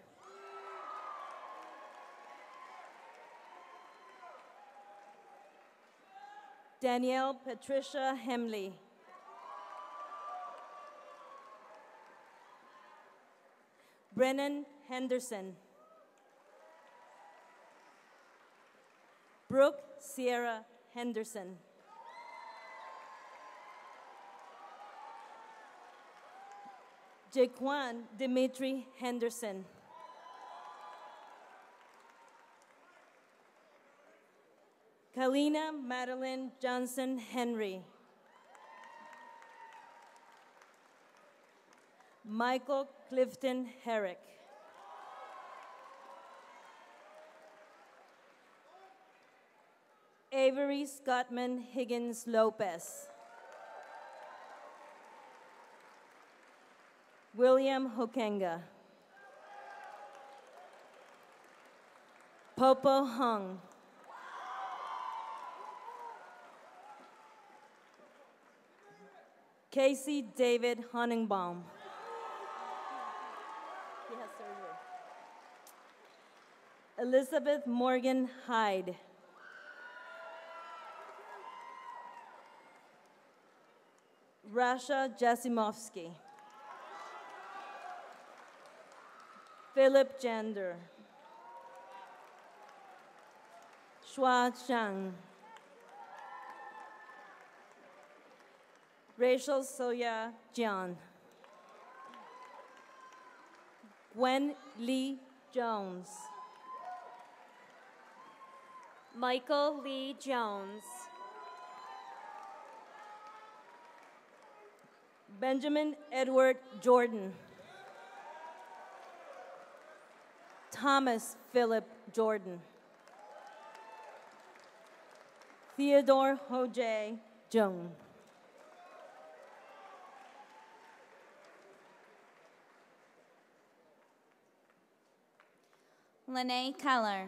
Danielle Patricia Hemley. Brennan Henderson. Brooke Sierra Henderson. Jaquan Dimitri Henderson. Kalina Madeline Johnson Henry. Michael Clifton Herrick. Avery Scottman Higgins Lopez. William Hokenga. Popo Hung. Casey David Honingbaum. He has surgery. Elizabeth Morgan Hyde. Rasha Jasimovsky. Philip Jander. Shua Chang. Rachel Soya Jian. Gwen Lee Jones. Michael Lee Jones. Benjamin Edward Jordan. Thomas Philip Jordan. Theodore Ho-Jae Jung. Lene Keller.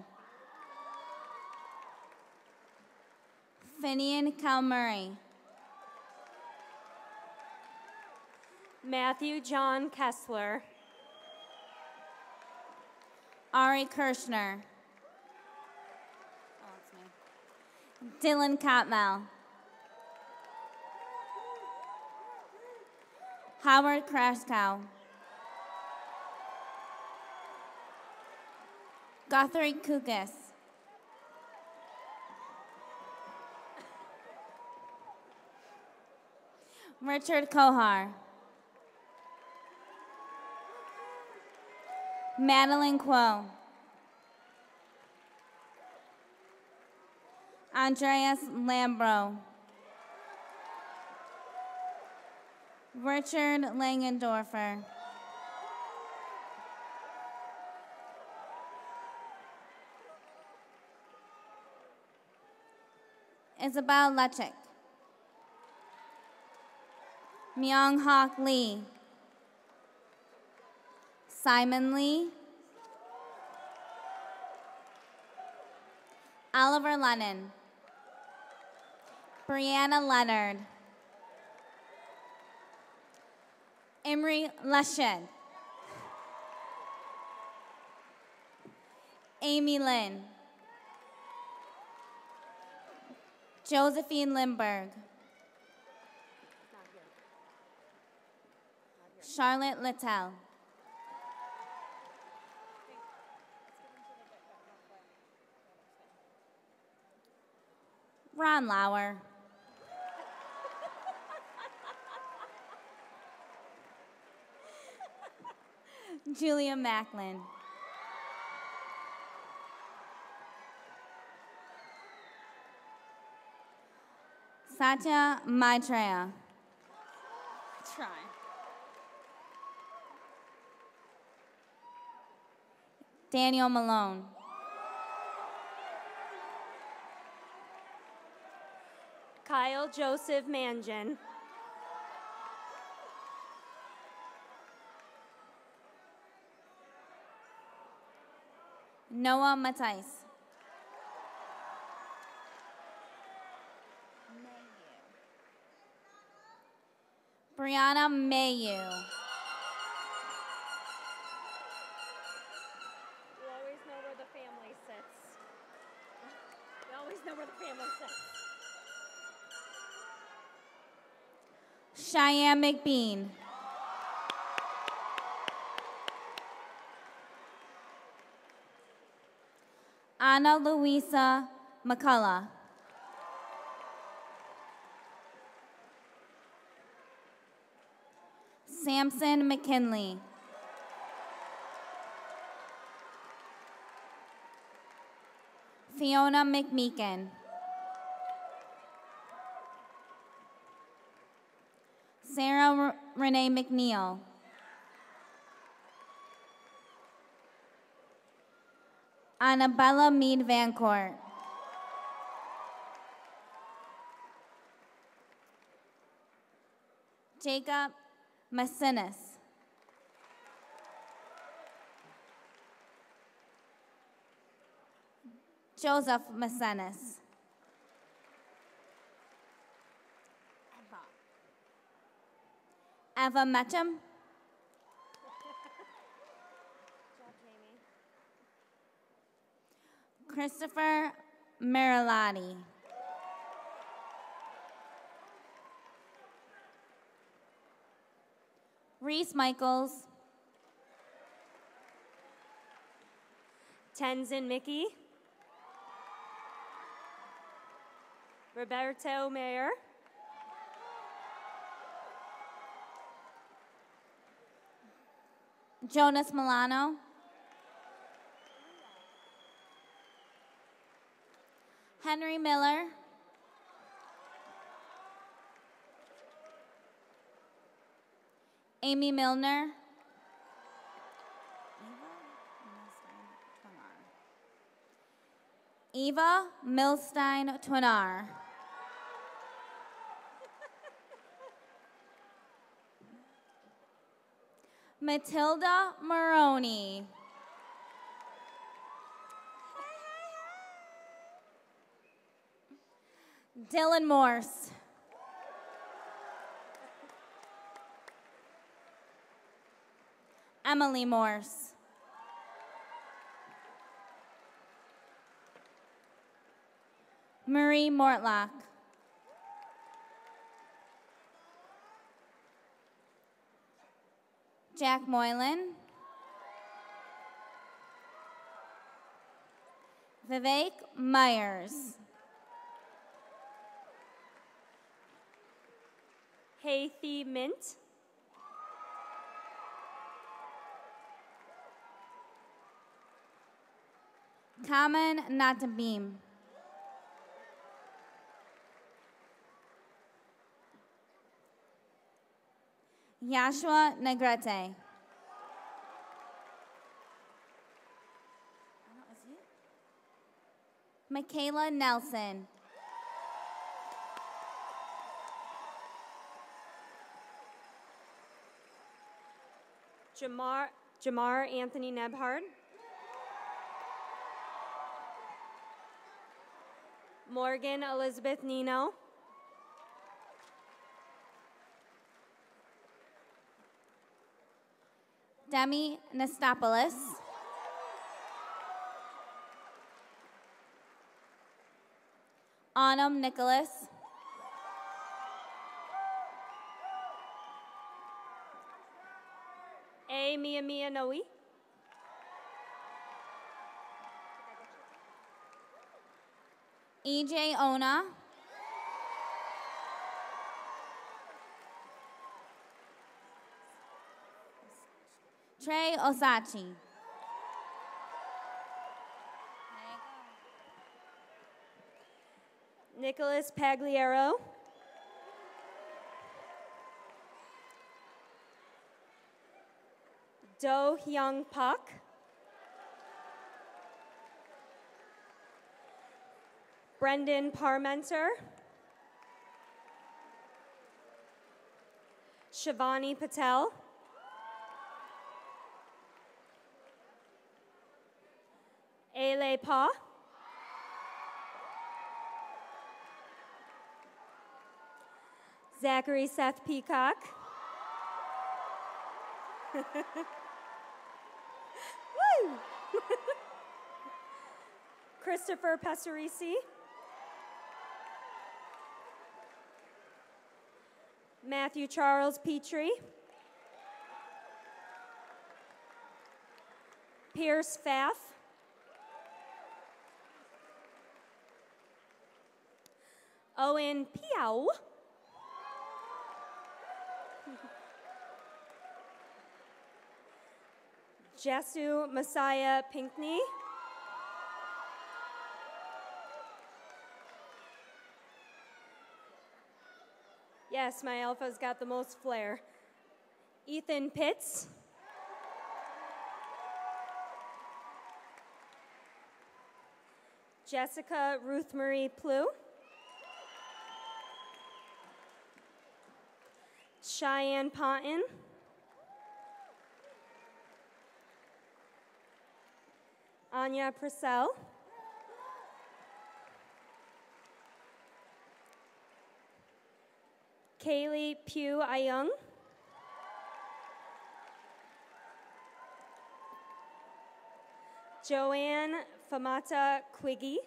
Finian Calmurray. Matthew John Kessler. Ari Kirshner. Oh, it's me. Dylan Cotmel. Howard Kraskow. Guthrie Kukas. Richard Kohar. Madeline Quo. Andreas Lambro. Richard Langendorfer. Isabel Lechik. Myung Hawk Lee. Simon Lee. Oliver Lennon. Brianna Leonard. Imri Leshed. Amy Lynn. Josephine Lindberg. Charlotte Littell. Ron Lauer. Julia Macklin. Satya Maitreya. Try. Daniel Malone. Kyle Joseph Manjan. Noah Matais. Brianna Mayu. You always know where the family sits. You always know where the family sits. Cheyenne McBean. Ana Luisa McCullough. Samson McKinley. Fiona McMeekin. Sarah Renee McNeil. Annabella Mead Vancourt. Jacob Massinis. Joseph Massinis. Eva Metcham. Christopher Marilotti. Reese Michaels. Tenzin Mickey. Roberto Mayer. Jonas Milano. Henry Miller. Amy Milner. Eva Milstein Twinar. Matilda Maroney. Dylan Morse. Emily Morse. Marie Mortlock. Jack Moylan. Vivek Myers. Hathi Mint. Kamen Natabim. Yashua Negrete. Michaela Nelson. Jamar Anthony Nebhard. Morgan Elizabeth Nino. Demi Nestopoulos. Anam Nicholas. A. Mia Noe. EJ Ona. Trey Osachi. Nicholas Pagliaro. Do Hyung Pak. Brendan Parmenter. Shivani Patel. Ale Pa. Zachary Seth Peacock. Woo! Christopher Passerisi. Matthew Charles Petrie. Pierce Pfaff. Owen Piao. Jesu Messiah Pinkney. Yes, my alpha's got the most flair. Ethan Pitts. Jessica Ruth Marie Plew. Cheyenne Ponton. Anya Purcell. Kaylee Pugh Ayung. Joanne Famata Quiggy.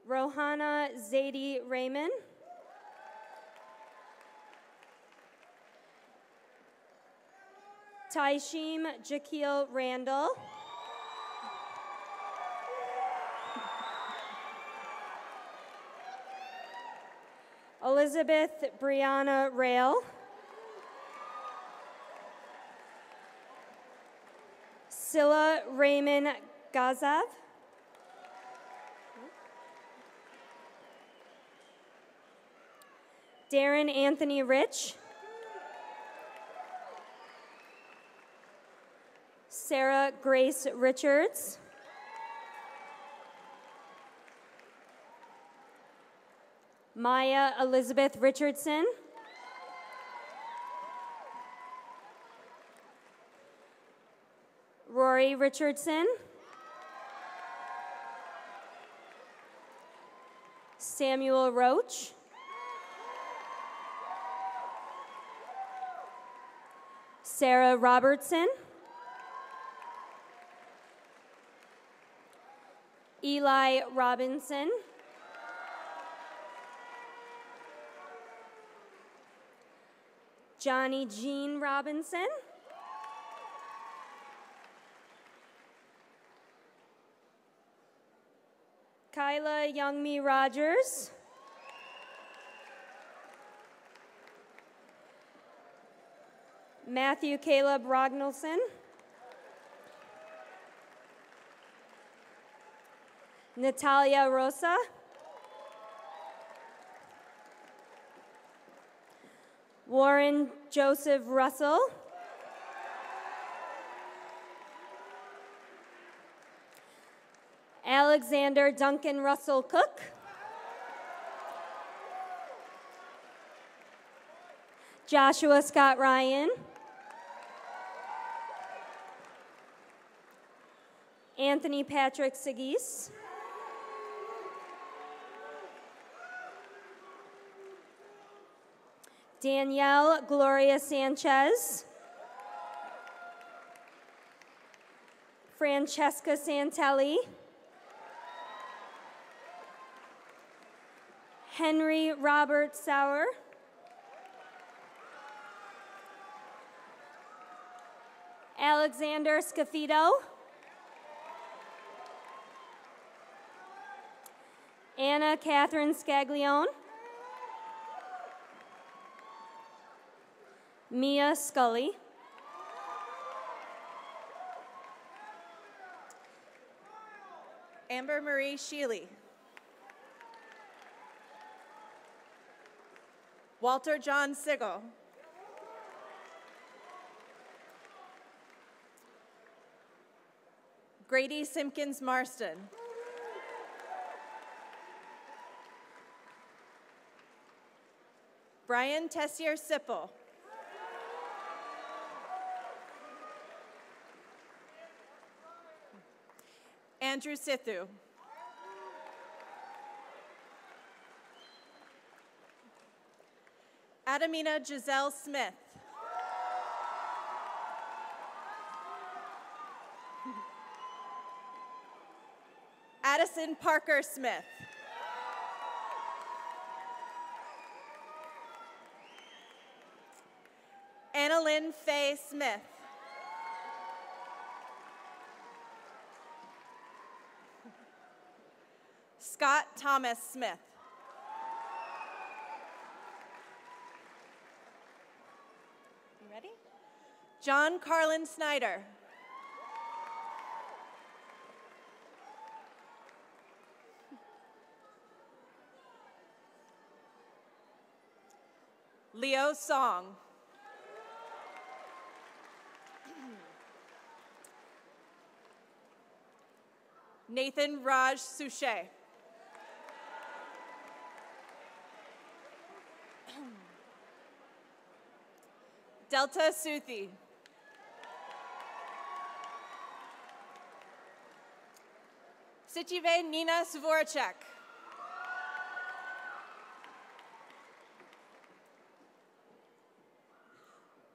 Rohana Zadie Raymond. Taishim Jaquil Randall. Elizabeth Brianna Rail. Scylla Raymond Gazav. Darren Anthony Rich. Sarah Grace Richards. Maya Elizabeth Richardson. Rory Richardson. Samuel Roach. Sarah Robertson. Eli Robinson. Johnny Jean Robinson. Kyla Youngmi Rogers. Matthew Caleb Rognelson. Natalia Rosa. Warren Joseph Russell. Alexander Duncan Russell Cook. Joshua Scott Ryan. Anthony Patrick Sagis. Danielle Gloria Sanchez. Francesca Santelli. Henry Robert Sauer. Alexander Scafito. Anna Catherine Scaglione. Mia Scully. Amber Marie Sheely. Walter John Sigel. Grady Simpkins Marston. Brian Tessier Sipple. Andrew Sithu. Adamina Giselle Smith. Addison Parker Smith. Annalyn Faye Smith. Scott Thomas Smith. You ready? John Carlin Snyder. Leo Song. Nathan Raj Suchet. Delta Suthi. Sichive Nina Svoracek.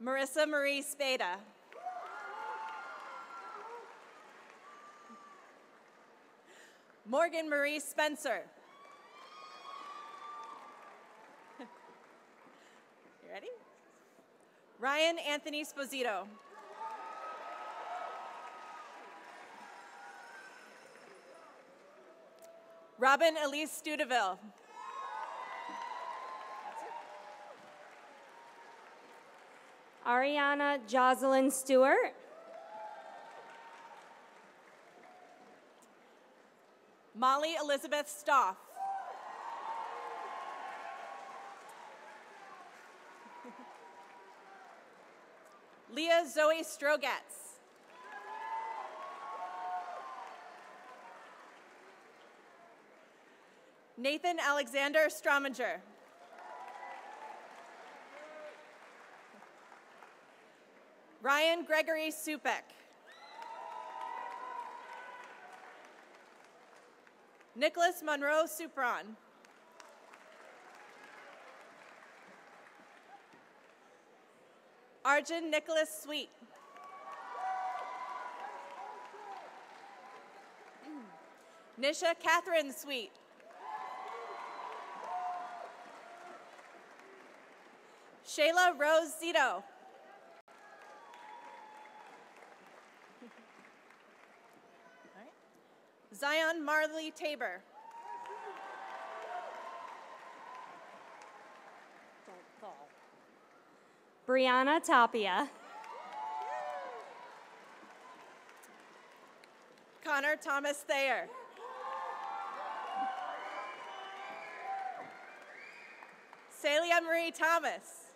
Marissa Marie Spada. Morgan Marie Spencer. You ready? Ryan Anthony Sposito. Robin Elise Studeville. Ariana Jocelyn Stewart. Molly Elizabeth Stoff. Leah Zoe Strogatz. Nathan Alexander Strominger. Ryan Gregory Supek. Nicholas Monroe Supron. Arjun Nicholas Sweet. Nisha Catherine Sweet. Shayla Rose Zito. Zion Marley Tabor. Don't fall. Brianna Tapia. Connor Thomas Thayer. Celia Marie Thomas.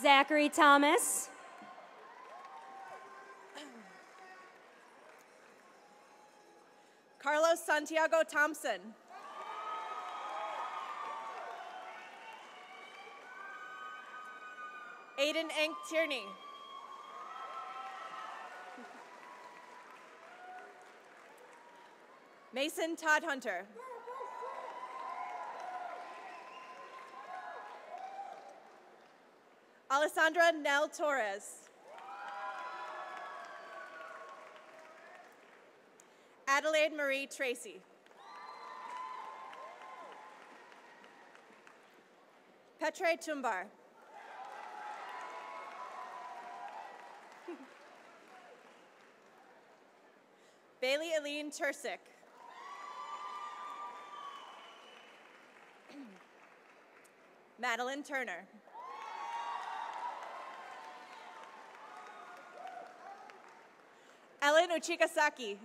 Zachary Thomas. Carlos Santiago Thompson. Aiden Enk Tierney. Mason Todd Hunter. Alessandra Nell Torres. Adelaide Marie Tracy. Petre Tumbar. Bailey Aline Tursick. Madeline Turner. Ellen Uchikasaki.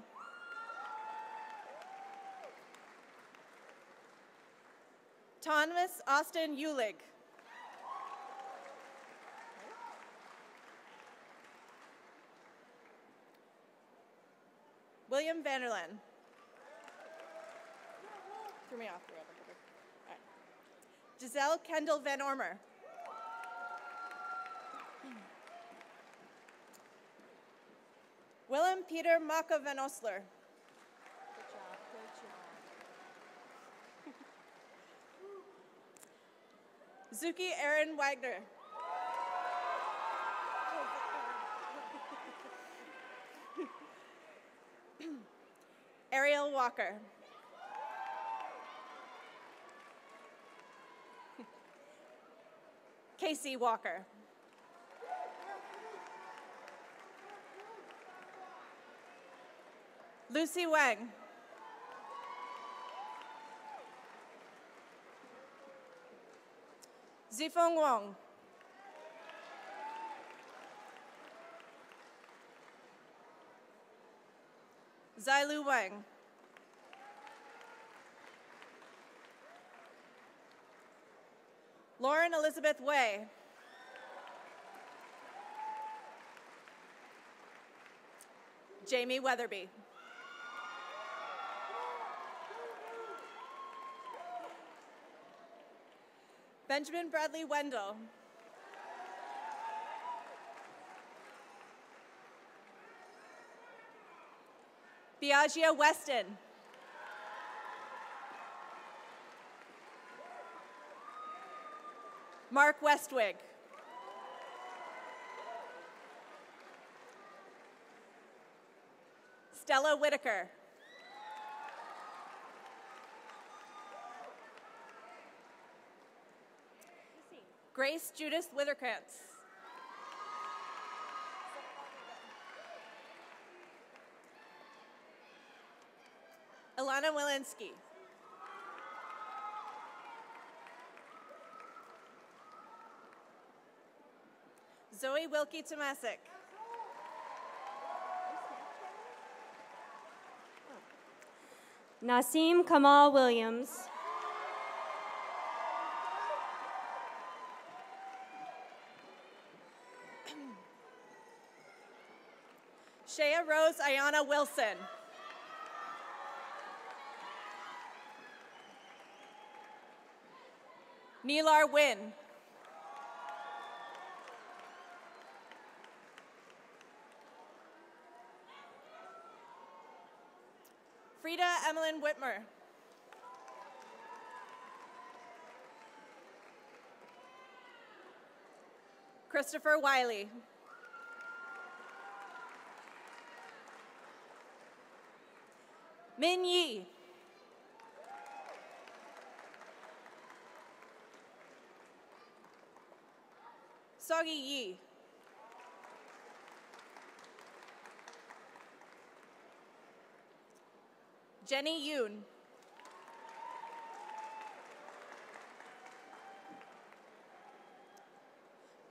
Thomas Austin Ulig. William Vanderland. Threw me off. All right. Giselle Kendall Van Ormer. Willem Peter Maka Van Osler. Zuki Aaron Wagner. Ariel Walker. Casey Walker. Lucy Wang. Zifeng Wong. Zailu Wang. Lauren Elizabeth Way. Jamie Weatherby. Benjamin Bradley Wendell. Biagia Weston. Mark Westwig. Stella Whitaker. Grace Judith Witherkrantz. Ilana Walensky. Zoe Wilkie Tomasic. Nasim Kamal Williams. Shea Rose Ayana Wilson. Neelar Wynn. Frida Emmeline Whitmer. Christopher Wiley. Min Yi. Soggy Yi. Jenny Yoon.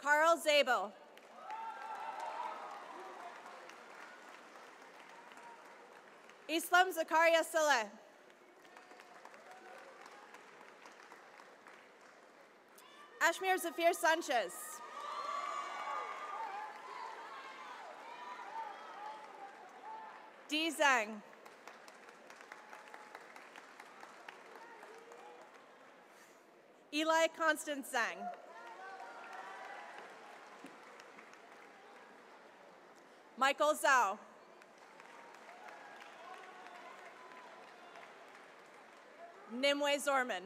Carl Zabel. Islam Zakaria Saleh. Ashmir Zafir Sanchez. Di Zhang. Eli Constance Zhang. Michael Zhao. Nimue Zorman.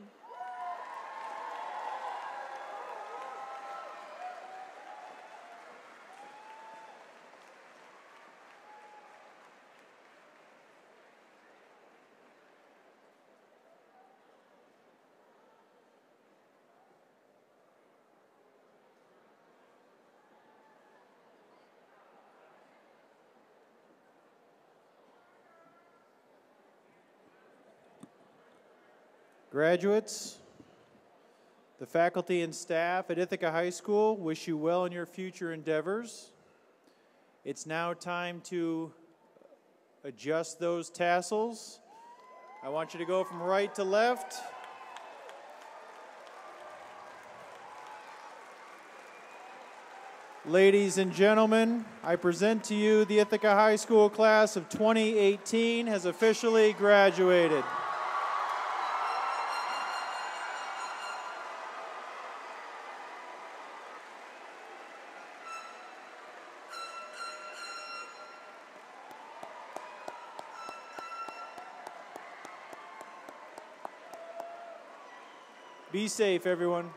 Graduates, the faculty and staff at Ithaca High School wish you well in your future endeavors. It's now time to adjust those tassels. I want you to go from right to left. Ladies and gentlemen, I present to you the Ithaca High School class of 2018 has officially graduated. Be safe, everyone.